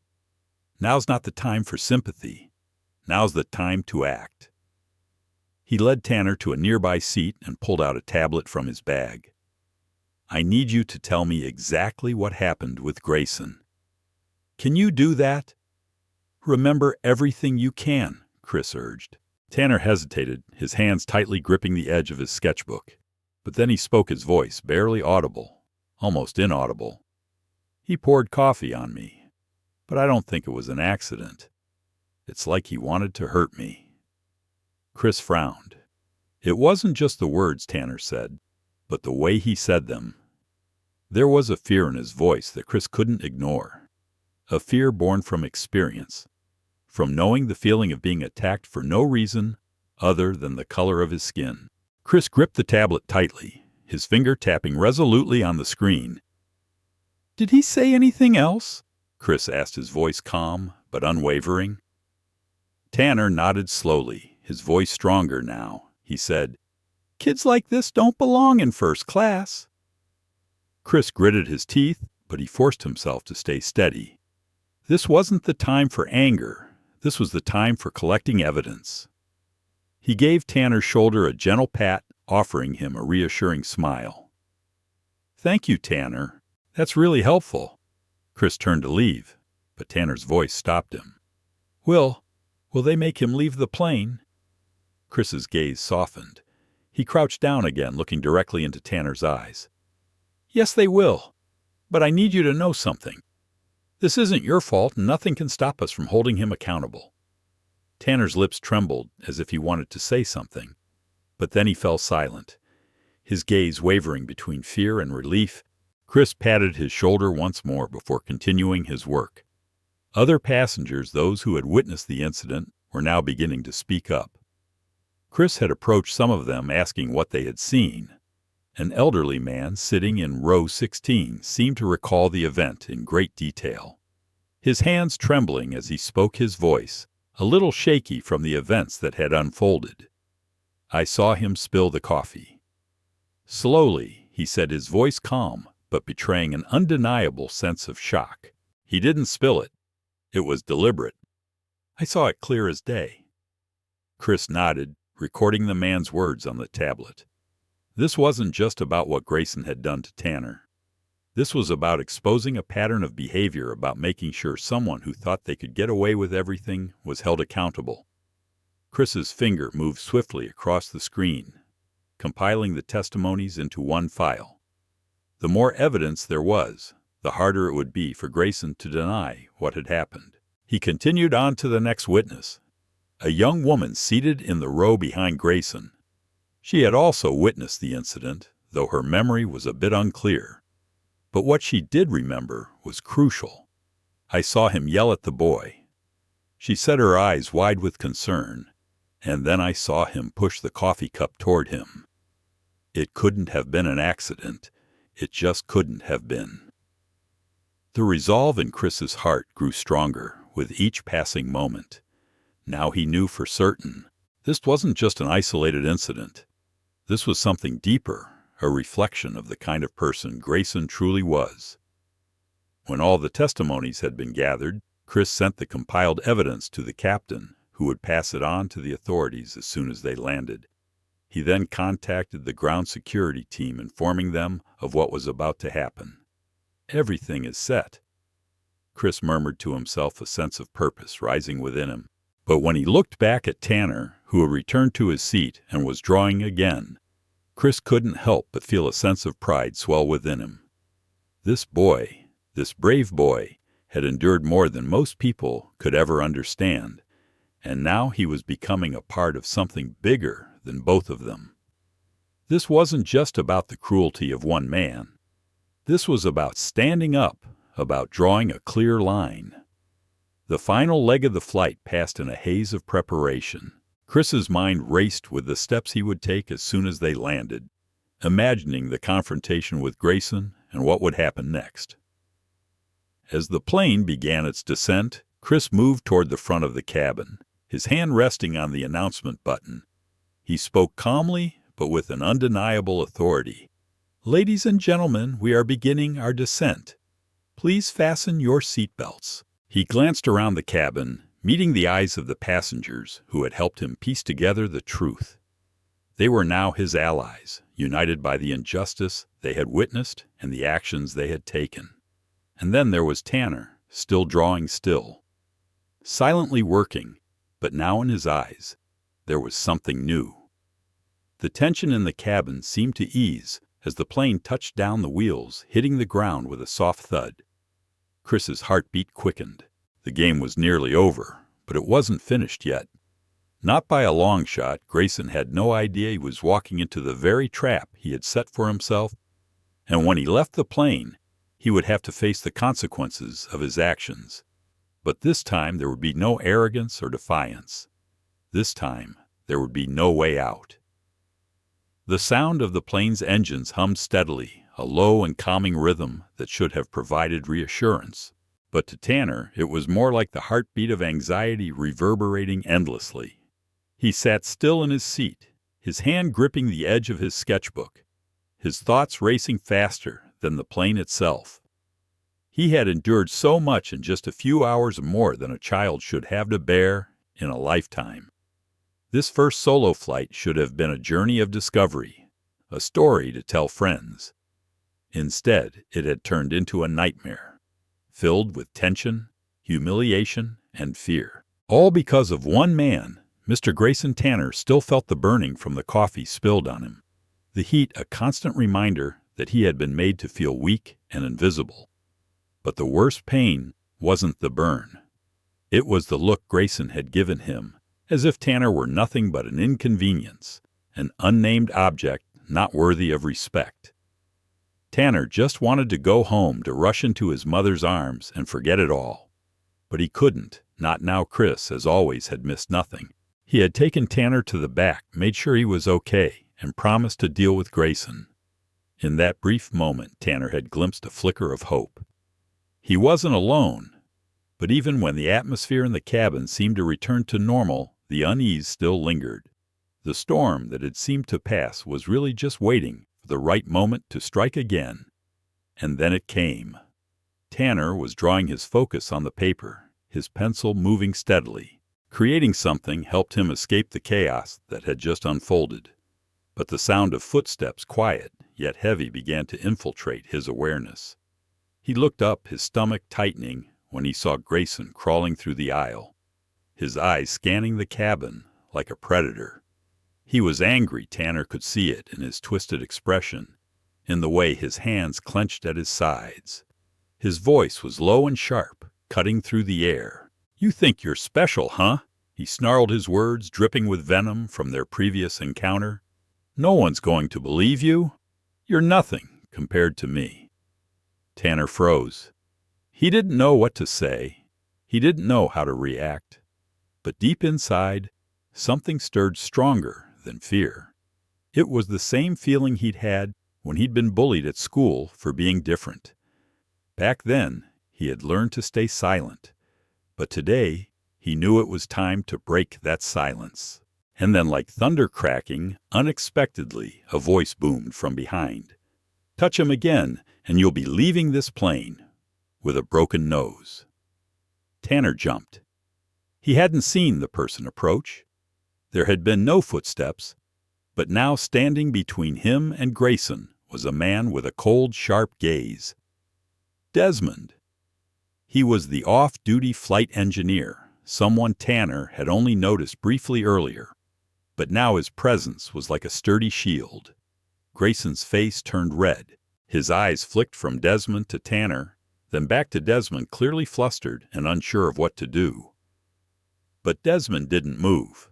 Now's not the time for sympathy. Now's the time to act. He led Tanner to a nearby seat and pulled out a tablet from his bag. "I need you to tell me exactly what happened with Grayson. Can you do that?" "Remember everything you can," Chris urged. Tanner hesitated, his hands tightly gripping the edge of his sketchbook. But then he spoke, his voice barely audible, almost inaudible. "He poured coffee on me. But I don't think it was an accident. It's like he wanted to hurt me." Chris frowned. It wasn't just the words Tanner said, but the way he said them. There was a fear in his voice that Chris couldn't ignore. A fear born from experience, from knowing the feeling of being attacked for no reason other than the color of his skin. Chris gripped the tablet tightly, his finger tapping resolutely on the screen. "Did he say anything else?" Chris asked, his voice calm but unwavering. Tanner nodded slowly, his voice stronger now. He said, "Kids like this don't belong in first class." Chris gritted his teeth, but he forced himself to stay steady. This wasn't the time for anger. This was the time for collecting evidence. He gave Tanner's shoulder a gentle pat, offering him a reassuring smile. "Thank you, Tanner. That's really helpful." Chris turned to leave, but Tanner's voice stopped him. Will they make him leave the plane?" Chris's gaze softened. He crouched down again, looking directly into Tanner's eyes. "Yes, they will. But I need you to know something. This isn't your fault, and nothing can stop us from holding him accountable." Tanner's lips trembled as if he wanted to say something, but then he fell silent, his gaze wavering between fear and relief. Chris patted his shoulder once more before continuing his work. Other passengers, those who had witnessed the incident, were now beginning to speak up. Chris had approached some of them, asking what they had seen. An elderly man sitting in row 16 seemed to recall the event in great detail, his hands trembling as he spoke, his voice a little shaky from the events that had unfolded. "I saw him spill the coffee." Slowly, he said, his voice calm, but betraying an undeniable sense of shock. "He didn't spill it. It was deliberate. I saw it clear as day." Chris nodded, recording the man's words on the tablet. This wasn't just about what Grayson had done to Tanner. This was about exposing a pattern of behavior, about making sure someone who thought they could get away with everything was held accountable. Chris's finger moved swiftly across the screen, compiling the testimonies into one file. The more evidence there was, the harder it would be for Grayson to deny what had happened. He continued on to the next witness, a young woman seated in the row behind Grayson. She had also witnessed the incident, though her memory was a bit unclear. But what she did remember was crucial. "I saw him yell at the boy." She said, her eyes wide with concern, "and then I saw him push the coffee cup toward him. It couldn't have been an accident. It just couldn't have been." The resolve in Chris's heart grew stronger with each passing moment. Now he knew for certain this wasn't just an isolated incident. This was something deeper, a reflection of the kind of person Grayson truly was. When all the testimonies had been gathered, Chris sent the compiled evidence to the captain, who would pass it on to the authorities as soon as they landed. He then contacted the ground security team, informing them of what was about to happen. "Everything is set." Chris murmured to himself, a sense of purpose rising within him. But when he looked back at Tanner, who had returned to his seat and was drawing again, Chris couldn't help but feel a sense of pride swell within him. This boy, this brave boy, had endured more than most people could ever understand, and now he was becoming a part of something bigger than both of them. This wasn't just about the cruelty of one man. This was about standing up, about drawing a clear line. The final leg of the flight passed in a haze of preparation. Chris's mind raced with the steps he would take as soon as they landed, imagining the confrontation with Grayson and what would happen next. As the plane began its descent, Chris moved toward the front of the cabin, his hand resting on the announcement button. He spoke calmly, but with an undeniable authority. "Ladies and gentlemen, we are beginning our descent. Please fasten your seatbelts." He glanced around the cabin, meeting the eyes of the passengers who had helped him piece together the truth. They were now his allies, united by the injustice they had witnessed and the actions they had taken. And then there was Tanner, still drawing still, silently working, but now in his eyes there was something new. The tension in the cabin seemed to ease as the plane touched down, the wheels hitting the ground with a soft thud. Chris's heartbeat quickened. The game was nearly over, but it wasn't finished yet. Not by a long shot. Grayson had no idea he was walking into the very trap he had set for himself, and when he left the plane, he would have to face the consequences of his actions. But this time there would be no arrogance or defiance. This time there would be no way out. The sound of the plane's engines hummed steadily, a low and calming rhythm that should have provided reassurance. But to Tanner, it was more like the heartbeat of anxiety reverberating endlessly. He sat still in his seat, his hand gripping the edge of his sketchbook, his thoughts racing faster than the plane itself. He had endured so much in just a few hours more than a child should have to bear in a lifetime. This first solo flight should have been a journey of discovery, a story to tell friends. Instead, it had turned into a nightmare, filled with tension, humiliation, and fear. All because of one man. Mr. Grayson Tanner still felt the burning from the coffee spilled on him, the heat a constant reminder that he had been made to feel weak and invisible. But the worst pain wasn't the burn. It was the look Grayson had given him, as if Tanner were nothing but an inconvenience, an unnamed object not worthy of respect. Tanner just wanted to go home, to rush into his mother's arms and forget it all. But he couldn't, not now. Chris, as always, had missed nothing. He had taken Tanner to the back, made sure he was okay, and promised to deal with Grayson. In that brief moment, Tanner had glimpsed a flicker of hope. He wasn't alone, but even when the atmosphere in the cabin seemed to return to normal, the unease still lingered. The storm that had seemed to pass was really just waiting for the right moment to strike again. And then it came. Tanner was drawing his focus on the paper, his pencil moving steadily. Creating something helped him escape the chaos that had just unfolded. But the sound of footsteps, quiet yet heavy, began to infiltrate his awareness. He looked up, his stomach tightening, when he saw Grayson crawling through the aisle, his eyes scanning the cabin like a predator. He was angry. Tanner could see it in his twisted expression, in the way his hands clenched at his sides. His voice was low and sharp, cutting through the air. "You think you're special, huh?" He snarled, his words dripping with venom from their previous encounter. "No one's going to believe you. You're nothing compared to me." Tanner froze. He didn't know what to say. He didn't know how to react. But deep inside, something stirred stronger than fear. It was the same feeling he'd had when he'd been bullied at school for being different. Back then, he had learned to stay silent. But today, he knew it was time to break that silence. And then, like thunder cracking, unexpectedly, a voice boomed from behind. "Touch him again, and you'll be leaving this plane with a broken nose." Tanner jumped. He hadn't seen the person approach. There had been no footsteps, but now standing between him and Grayson was a man with a cold, sharp gaze. Desmond. He was the off-duty flight engineer, someone Tanner had only noticed briefly earlier. But now his presence was like a sturdy shield. Grayson's face turned red. His eyes flicked from Desmond to Tanner, then back to Desmond, clearly flustered and unsure of what to do. But Desmond didn't move.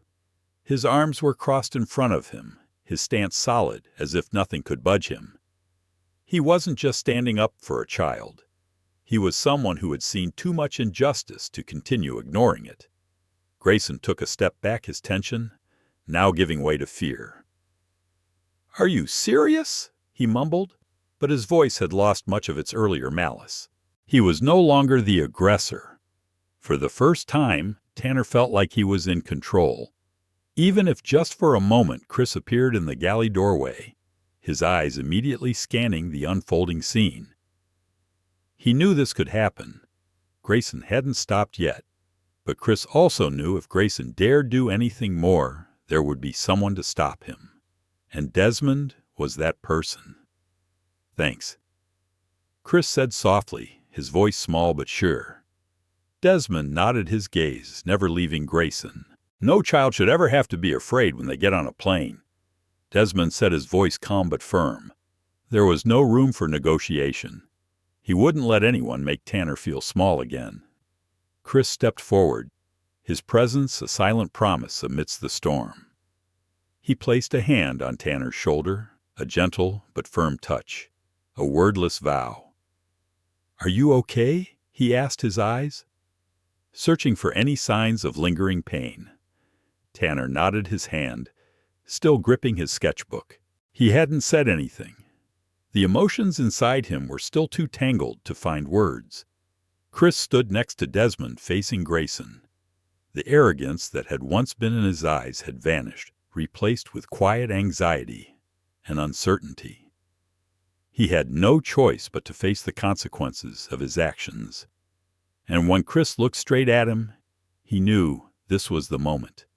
His arms were crossed in front of him, his stance solid, as if nothing could budge him. He wasn't just standing up for a child. He was someone who had seen too much injustice to continue ignoring it. Grayson took a step back, his tension now giving way to fear. "Are you serious?" he mumbled, but his voice had lost much of its earlier malice. He was no longer the aggressor. For the first time, Tanner felt like he was in control. Even if just for a moment Chris appeared in the galley doorway, his eyes immediately scanning the unfolding scene. He knew this could happen. Grayson hadn't stopped yet, but Chris also knew if Grayson dared do anything more, there would be someone to stop him. And Desmond was that person. "Thanks," Chris said softly, his voice small but sure. Desmond nodded, his gaze never leaving Grayson. "No child should ever have to be afraid when they get on a plane," Desmond said, his voice calm but firm. There was no room for negotiation. He wouldn't let anyone make Tanner feel small again. Chris stepped forward, his presence a silent promise amidst the storm. He placed a hand on Tanner's shoulder, a gentle but firm touch, a wordless vow. "Are you okay?" he asked, his eyes searching for any signs of lingering pain. Tanner nodded, his hand still gripping his sketchbook. He hadn't said anything. The emotions inside him were still too tangled to find words. Chris stood next to Desmond, facing Grayson. The arrogance that had once been in his eyes had vanished, replaced with quiet anxiety and uncertainty. He had no choice but to face the consequences of his actions. And when Chris looked straight at him, he knew this was the moment.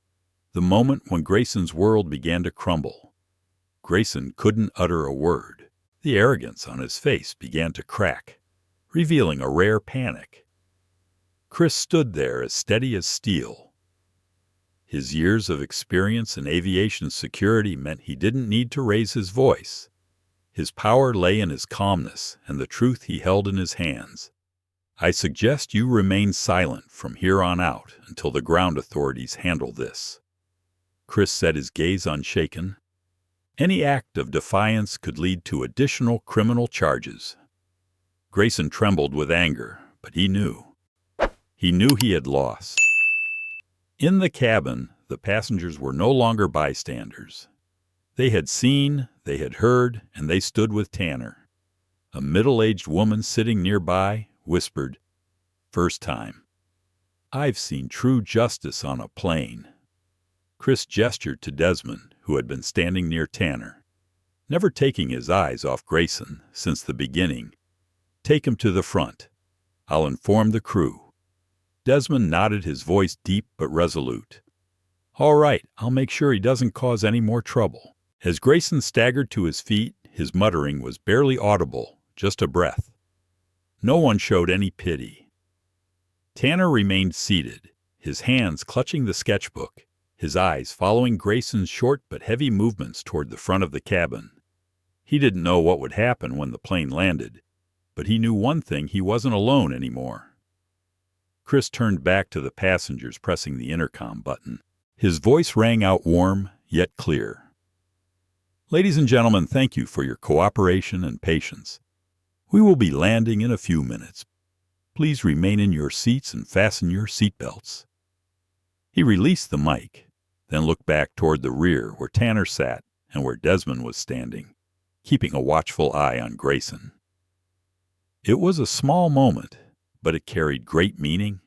The moment when Grayson's world began to crumble. Grayson couldn't utter a word. The arrogance on his face began to crack, revealing a rare panic. Chris stood there as steady as steel. His years of experience in aviation security meant he didn't need to raise his voice. His power lay in his calmness and the truth he held in his hands. I suggest you remain silent from here on out until the ground authorities handle this. Chris said, his gaze unshaken. Any act of defiance could lead to additional criminal charges. Grayson trembled with anger, but he knew. He knew he had lost. In the cabin, the passengers were no longer bystanders. They had seen, they had heard, and they stood with Tanner. A middle-aged woman sitting nearby whispered, "First time. I've seen true justice on a plane." Chris gestured to Desmond, who had been standing near Tanner, never taking his eyes off Grayson since the beginning. "Take him to the front. I'll inform the crew." Desmond nodded, his voice deep but resolute. "All right, I'll make sure he doesn't cause any more trouble." As Grayson staggered to his feet, his muttering was barely audible, just a breath. No one showed any pity. Tanner remained seated, his hands clutching the sketchbook, his eyes following Grayson's short but heavy movements toward the front of the cabin. He didn't know what would happen when the plane landed, but he knew one thing: he wasn't alone anymore. Chris turned back to the passengers, pressing the intercom button. His voice rang out warm, yet clear. "Ladies and gentlemen, thank you for your cooperation and patience. We will be landing in a few minutes. Please remain in your seats and fasten your seatbelts." He released the mic, then looked back toward the rear where Tanner sat and where Desmond was standing, keeping a watchful eye on Grayson. It was a small moment, but it carried great meaning.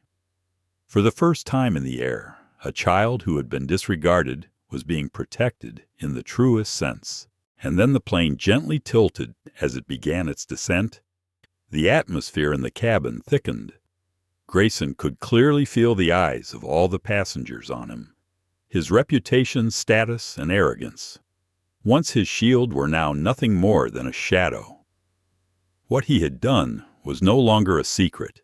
For the first time in the air, a child who had been disregarded was being protected in the truest sense. And then the plane gently tilted as it began its descent. The atmosphere in the cabin thickened. Grayson could clearly feel the eyes of all the passengers on him. His reputation, status, and arrogance, once his shield, were now nothing more than a shadow. What he had done was no longer a secret,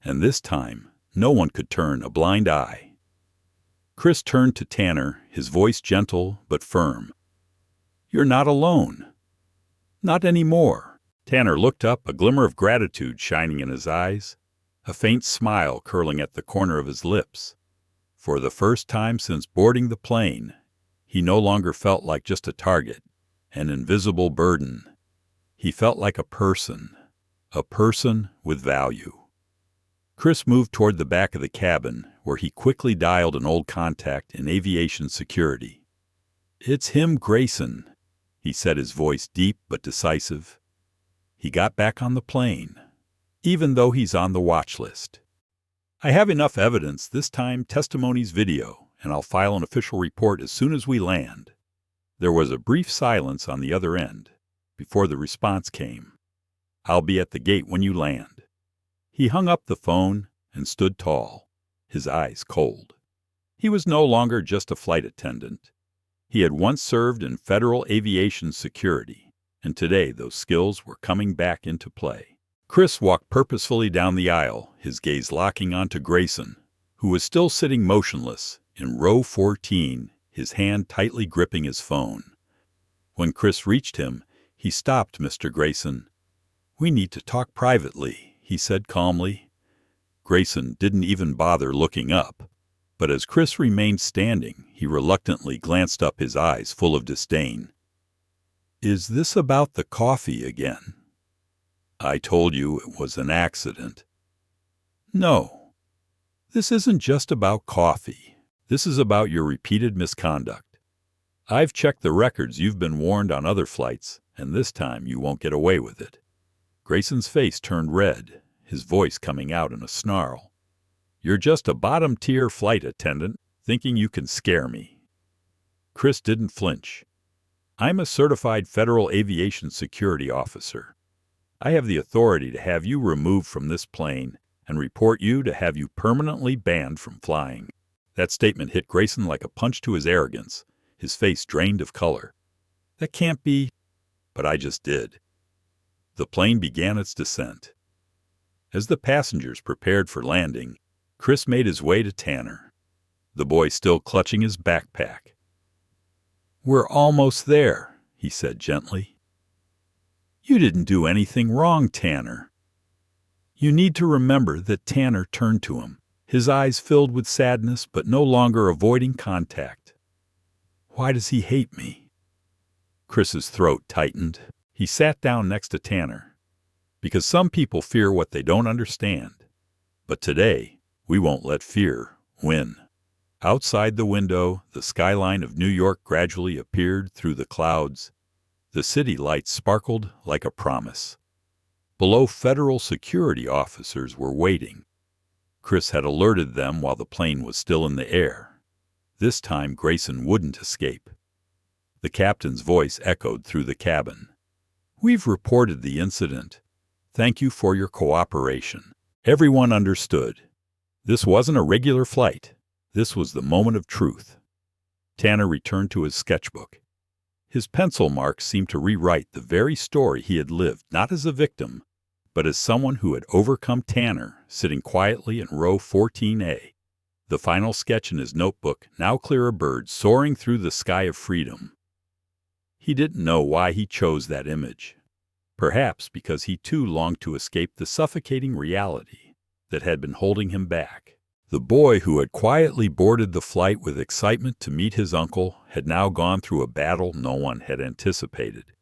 and this time no one could turn a blind eye. Chris turned to Tanner, his voice gentle but firm. "You're not alone. Not anymore." Tanner looked up, a glimmer of gratitude shining in his eyes, a faint smile curling at the corner of his lips. For the first time since boarding the plane, he no longer felt like just a target, an invisible burden. He felt like a person with value. Chris moved toward the back of the cabin, where he quickly dialed an old contact in aviation security. "It's him, Grayson," he said, his voice deep but decisive. "He got back on the plane, even though he's on the watch list. I have enough evidence, this time testimonies video, and I'll file an official report as soon as we land." There was a brief silence on the other end before the response came. "I'll be at the gate when you land." He hung up the phone and stood tall, his eyes cold. He was no longer just a flight attendant. He had once served in federal aviation security, and today those skills were coming back into play. Chris walked purposefully down the aisle, his gaze locking onto Grayson, who was still sitting motionless in row 14, his hand tightly gripping his phone. When Chris reached him, he stopped. "Mr. Grayson, we need to talk privately," he said calmly. Grayson didn't even bother looking up, but as Chris remained standing, he reluctantly glanced up, his eyes full of disdain. "Is this about the coffee again?" "I told you it was an accident." "No, this isn't just about coffee. This is about your repeated misconduct. I've checked the records. You've been warned on other flights, and this time you won't get away with it." Grayson's face turned red, his voice coming out in a snarl. "You're just a bottom-tier flight attendant, thinking you can scare me." Chris didn't flinch. I'm a certified federal aviation security officer. I have the authority to have you removed from this plane and report you to have you permanently banned from flying." That statement hit Grayson like a punch to his arrogance, his face drained of color. "That can't be," but I just did. The plane began its descent. As the passengers prepared for landing, Chris made his way to Tanner, the boy still clutching his backpack. "We're almost there," he said gently. "You didn't do anything wrong, Tanner." You need to remember that Tanner turned to him, his eyes filled with sadness but no longer avoiding contact. "Why does he hate me?" Chris's throat tightened. He sat down next to Tanner. "Because some people fear what they don't understand. But today, we won't let fear win." Outside the window, the skyline of New York gradually appeared through the clouds. The city lights sparkled like a promise. Below, federal security officers were waiting. Chris had alerted them while the plane was still in the air. This time, Grayson wouldn't escape. The captain's voice echoed through the cabin. "We've reported the incident. Thank you for your cooperation." Everyone understood. This wasn't a regular flight. This was the moment of truth. Tanner returned to his sketchbook. His pencil marks seemed to rewrite the very story he had lived, not as a victim, but as someone who had overcome. Tanner, sitting quietly in row 14A. The final sketch in his notebook now clear a bird soaring through the sky of freedom. He didn't know why he chose that image. Perhaps because he too longed to escape the suffocating reality that had been holding him back. The boy who had quietly boarded the flight with excitement to meet his uncle had now gone through a battle no one had anticipated.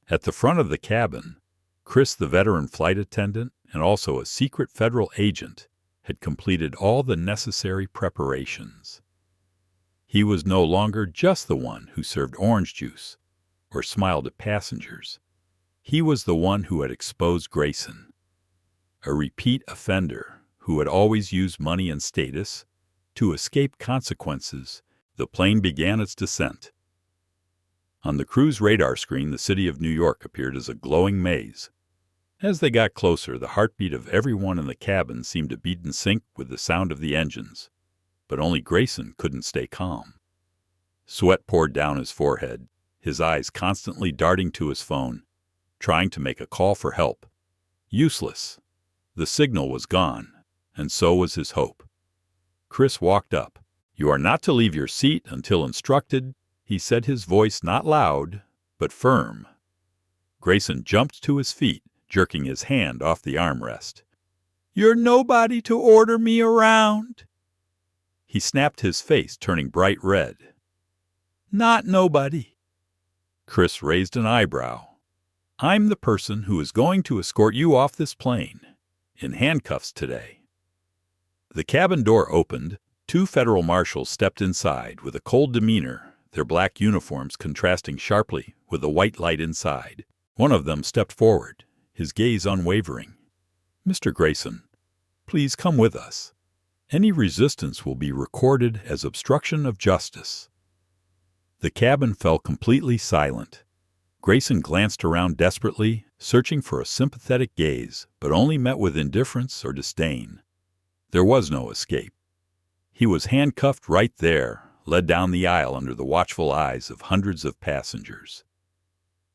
At the front of the cabin, Chris, the veteran flight attendant and also a secret federal agent, had completed all the necessary preparations. He was no longer just the one who served orange juice or smiled at passengers. He was the one who had exposed Grayson, a repeat offender who had always used money and status to escape consequences. The plane began its descent. On the crew's radar screen, the city of New York appeared as a glowing maze. As they got closer, the heartbeat of everyone in the cabin seemed to beat in sync with the sound of the engines. But only Grayson couldn't stay calm. Sweat poured down his forehead, his eyes constantly darting to his phone, trying to make a call for help. Useless. The signal was gone, and so was his hope. Chris walked up. "You are not to leave your seat until instructed," he said, his voice not loud, but firm. Grayson jumped to his feet, jerking his hand off the armrest. "You're nobody to order me around." He snapped, his face turning bright red. "Not nobody." Chris raised an eyebrow. "I'm the person who is going to escort you off this plane, in handcuffs today." The cabin door opened. Two federal marshals stepped inside with a cold demeanor, their black uniforms contrasting sharply with the white light inside. One of them stepped forward, his gaze unwavering. "Mr. Grayson, please come with us. Any resistance will be recorded as obstruction of justice." The cabin fell completely silent. Grayson glanced around desperately, searching for a sympathetic gaze, but only met with indifference or disdain. There was no escape. He was handcuffed right there, led down the aisle under the watchful eyes of hundreds of passengers.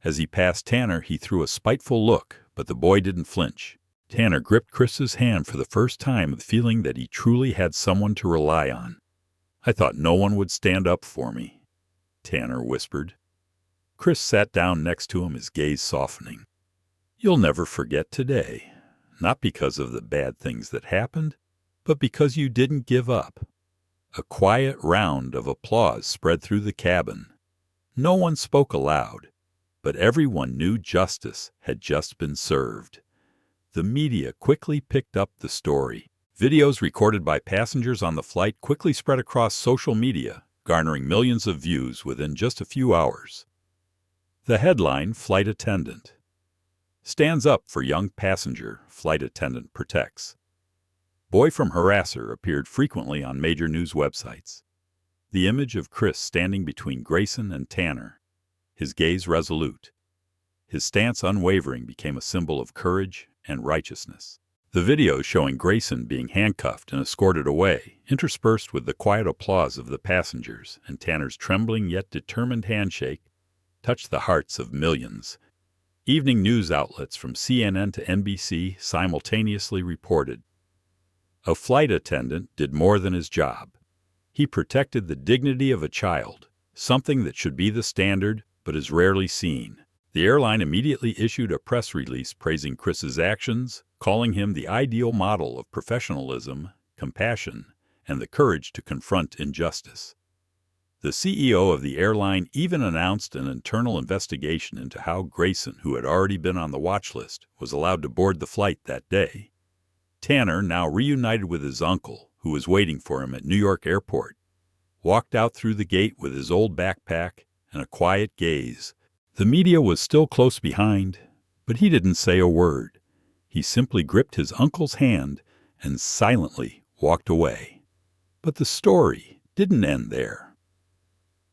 As he passed Tanner, he threw a spiteful look, but the boy didn't flinch. Tanner gripped Chris's hand for the first time, feeling that he truly had someone to rely on. "I thought no one would stand up for me," Tanner whispered. Chris sat down next to him, his gaze softening. "You'll never forget today, not because of the bad things that happened, but because you didn't give up." A quiet round of applause spread through the cabin. No one spoke aloud, but everyone knew justice had just been served. The media quickly picked up the story. Videos recorded by passengers on the flight quickly spread across social media, garnering millions of views within just a few hours. The headline, "Flight Attendant Stands Up for Young Passenger, Flight Attendant Protects." Boy from Harasser appeared frequently on major news websites. The image of Chris standing between Grayson and Tanner, his gaze resolute. His stance unwavering became a symbol of courage and righteousness. The video showing Grayson being handcuffed and escorted away, interspersed with the quiet applause of the passengers and Tanner's trembling yet determined handshake, touched the hearts of millions. Evening news outlets from CNN to NBC simultaneously reported. A flight attendant did more than his job. He protected the dignity of a child, something that should be the standard but is rarely seen. The airline immediately issued a press release praising Chris's actions, calling him the ideal model of professionalism, compassion, and the courage to confront injustice. The CEO of the airline even announced an internal investigation into how Grayson, who had already been on the watch list, was allowed to board the flight that day. Tanner, now reunited with his uncle, who was waiting for him at New York Airport, walked out through the gate with his old backpack and a quiet gaze. The media was still close behind, but he didn't say a word. He simply gripped his uncle's hand and silently walked away. But the story didn't end there.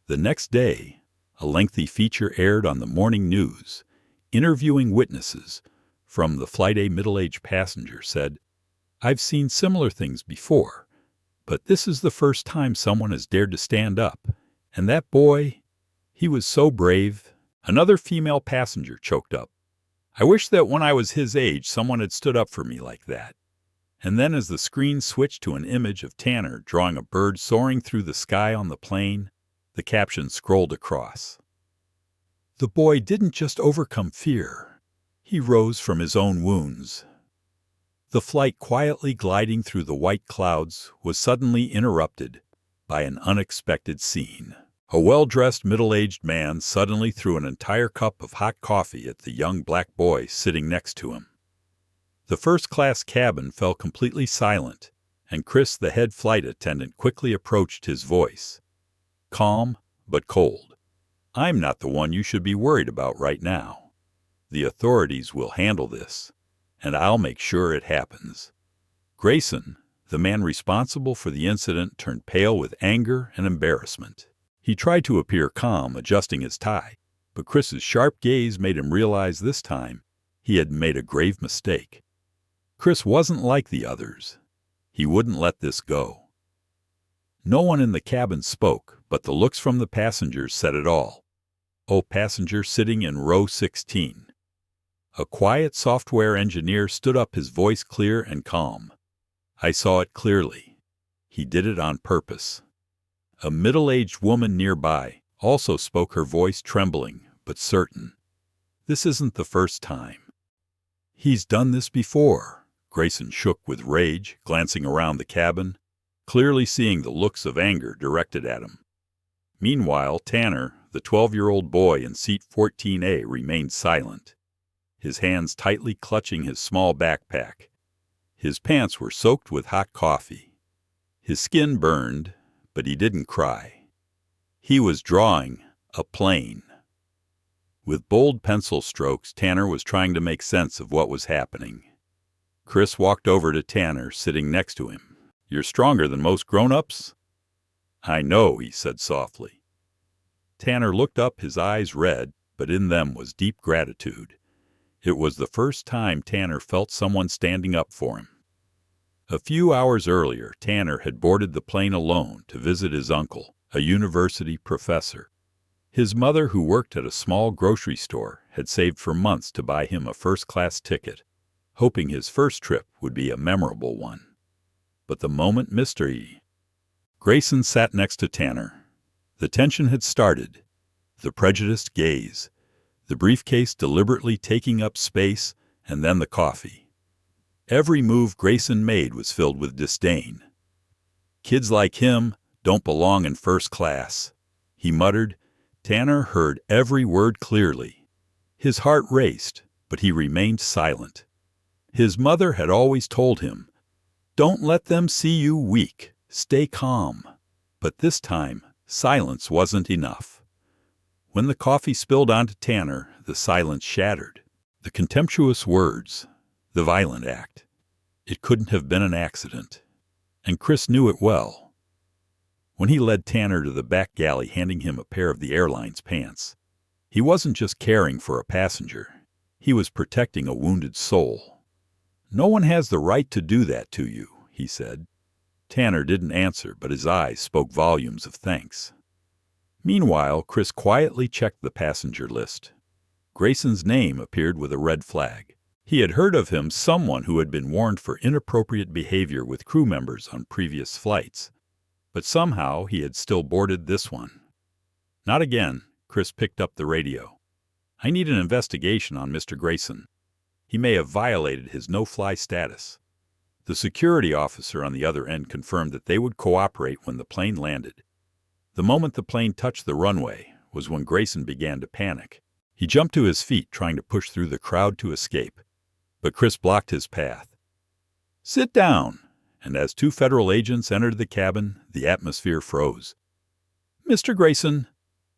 The next day, a lengthy feature aired on the morning news, interviewing witnesses. From the flight, a middle-aged passenger said, "I've seen similar things before, but this is the first time someone has dared to stand up. And that boy, he was so brave." Another female passenger choked up. "I wish that when I was his age, someone had stood up for me like that." And then as the screen switched to an image of Tanner drawing a bird soaring through the sky on the plane, the caption scrolled across. "The boy didn't just overcome fear. He rose from his own wounds." The flight, quietly gliding through the white clouds, was suddenly interrupted by an unexpected scene. A well-dressed middle-aged man suddenly threw an entire cup of hot coffee at the young black boy sitting next to him. The first-class cabin fell completely silent, and Chris, the head flight attendant, quickly approached his voice. Calm, but cold. "I'm not the one you should be worried about right now. The authorities will handle this, and I'll make sure it happens." Grayson, the man responsible for the incident, turned pale with anger and embarrassment. He tried to appear calm, adjusting his tie, but Chris's sharp gaze made him realize this time he had made a grave mistake. Chris wasn't like the others. He wouldn't let this go. No one in the cabin spoke, but the looks from the passengers said it all. Oh, passenger sitting in row 16. A quiet software engineer stood up, his voice clear and calm. "I saw it clearly. He did it on purpose." A middle-aged woman nearby also spoke, her voice trembling but certain. "This isn't the first time. He's done this before." Grayson shook with rage, glancing around the cabin, clearly seeing the looks of anger directed at him. Meanwhile, Tanner, the 12-year-old boy in seat 14A, remained silent, his hands tightly clutching his small backpack. His pants were soaked with hot coffee. His skin burned, but he didn't cry. He was drawing a plane. With bold pencil strokes, Tanner was trying to make sense of what was happening. Chris walked over to Tanner, sitting next to him. "You're stronger than most grown-ups." "I know," he said softly. Tanner looked up, his eyes red, but in them was deep gratitude. It was the first time Tanner felt someone standing up for him. A few hours earlier, Tanner had boarded the plane alone to visit his uncle, a university professor. His mother, who worked at a small grocery store, had saved for months to buy him a first-class ticket, hoping his first trip would be a memorable one. But the moment mystery. Grayson sat next to Tanner. The tension had started. The prejudiced gaze, the briefcase deliberately taking up space, and then the coffee. Every move Grayson made was filled with disdain. "Kids like him don't belong in first class," he muttered. Tanner heard every word clearly. His heart raced, but he remained silent. His mother had always told him, "Don't let them see you weak. Stay calm." But this time, silence wasn't enough. When the coffee spilled onto Tanner, the silence shattered. The contemptuous words, the violent act. It couldn't have been an accident. And Chris knew it well. When he led Tanner to the back galley, handing him a pair of the airline's pants, He wasn't just caring for a passenger. He was protecting a wounded soul. "No one has the right to do that to you," he said. Tanner didn't answer, but his eyes spoke volumes of thanks. Meanwhile, Chris quietly checked the passenger list. Grayson's name appeared with a red flag. He had heard of him, someone who had been warned for inappropriate behavior with crew members on previous flights. But somehow he had still boarded this one. "Not again," Chris picked up the radio. "I need an investigation on Mr. Grayson. He may have violated his no-fly status." The security officer on the other end confirmed that they would cooperate when the plane landed. The moment the plane touched the runway was when Grayson began to panic. He jumped to his feet, trying to push through the crowd to escape. But Chris blocked his path. "Sit down!" And as two federal agents entered the cabin, the atmosphere froze. "Mr. Grayson,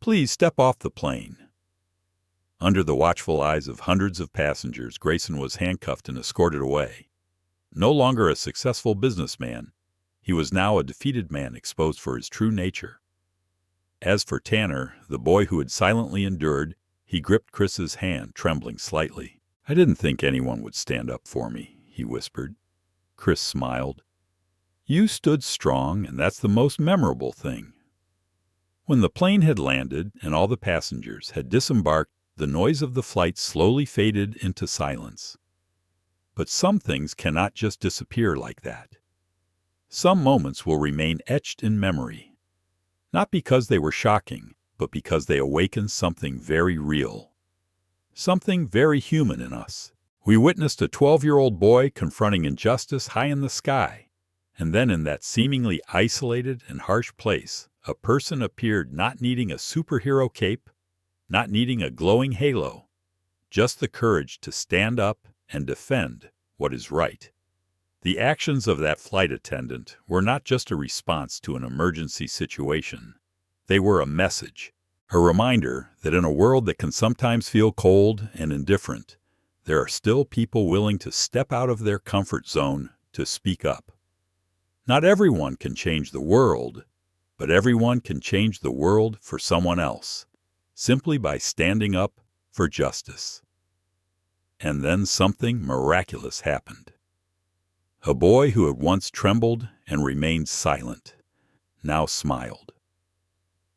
please step off the plane." Under the watchful eyes of hundreds of passengers, Grayson was handcuffed and escorted away. No longer a successful businessman, he was now a defeated man exposed for his true nature. As for Tanner, the boy who had silently endured, he gripped Chris's hand, trembling slightly. "I didn't think anyone would stand up for me," he whispered. Chris smiled. "You stood strong, and that's the most memorable thing." When the plane had landed and all the passengers had disembarked, the noise of the flight slowly faded into silence. But some things cannot just disappear like that. Some moments will remain etched in memory. Not because they were shocking, but because they awakened something very real. Something very human in us. We witnessed a 12-year-old boy confronting injustice high in the sky. And then in that seemingly isolated and harsh place, a person appeared not needing a superhero cape, not needing a glowing halo, just the courage to stand up and defend what is right. The actions of that flight attendant were not just a response to an emergency situation. They were a message, a reminder that in a world that can sometimes feel cold and indifferent, there are still people willing to step out of their comfort zone to speak up. Not everyone can change the world, but everyone can change the world for someone else, simply by standing up for justice. And then something miraculous happened. A boy who had once trembled and remained silent now smiled.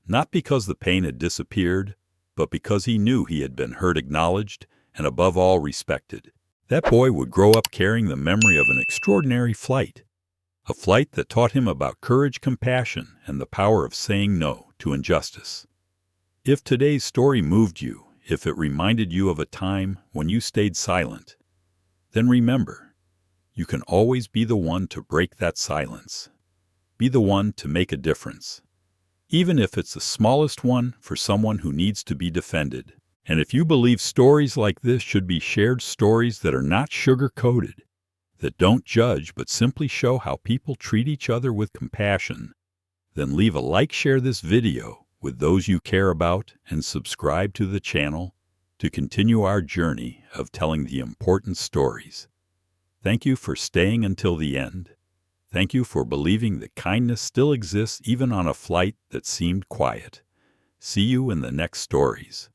Not because the pain had disappeared, but because he knew he had been heard, acknowledged, and above all respected. That boy would grow up carrying the memory of an extraordinary flight, a flight that taught him about courage, compassion, and the power of saying no to injustice. If today's story moved you, if it reminded you of a time when you stayed silent, then remember, you can always be the one to break that silence. Be the one to make a difference, even if it's the smallest one for someone who needs to be defended. And if you believe stories like this should be shared, stories that are not sugar-coated, that don't judge but simply show how people treat each other with compassion, then leave a like, share this video with those you care about, and subscribe to the channel to continue our journey of telling the important stories. Thank you for staying until the end. Thank you for believing that kindness still exists even on a flight that seemed quiet. See you in the next stories.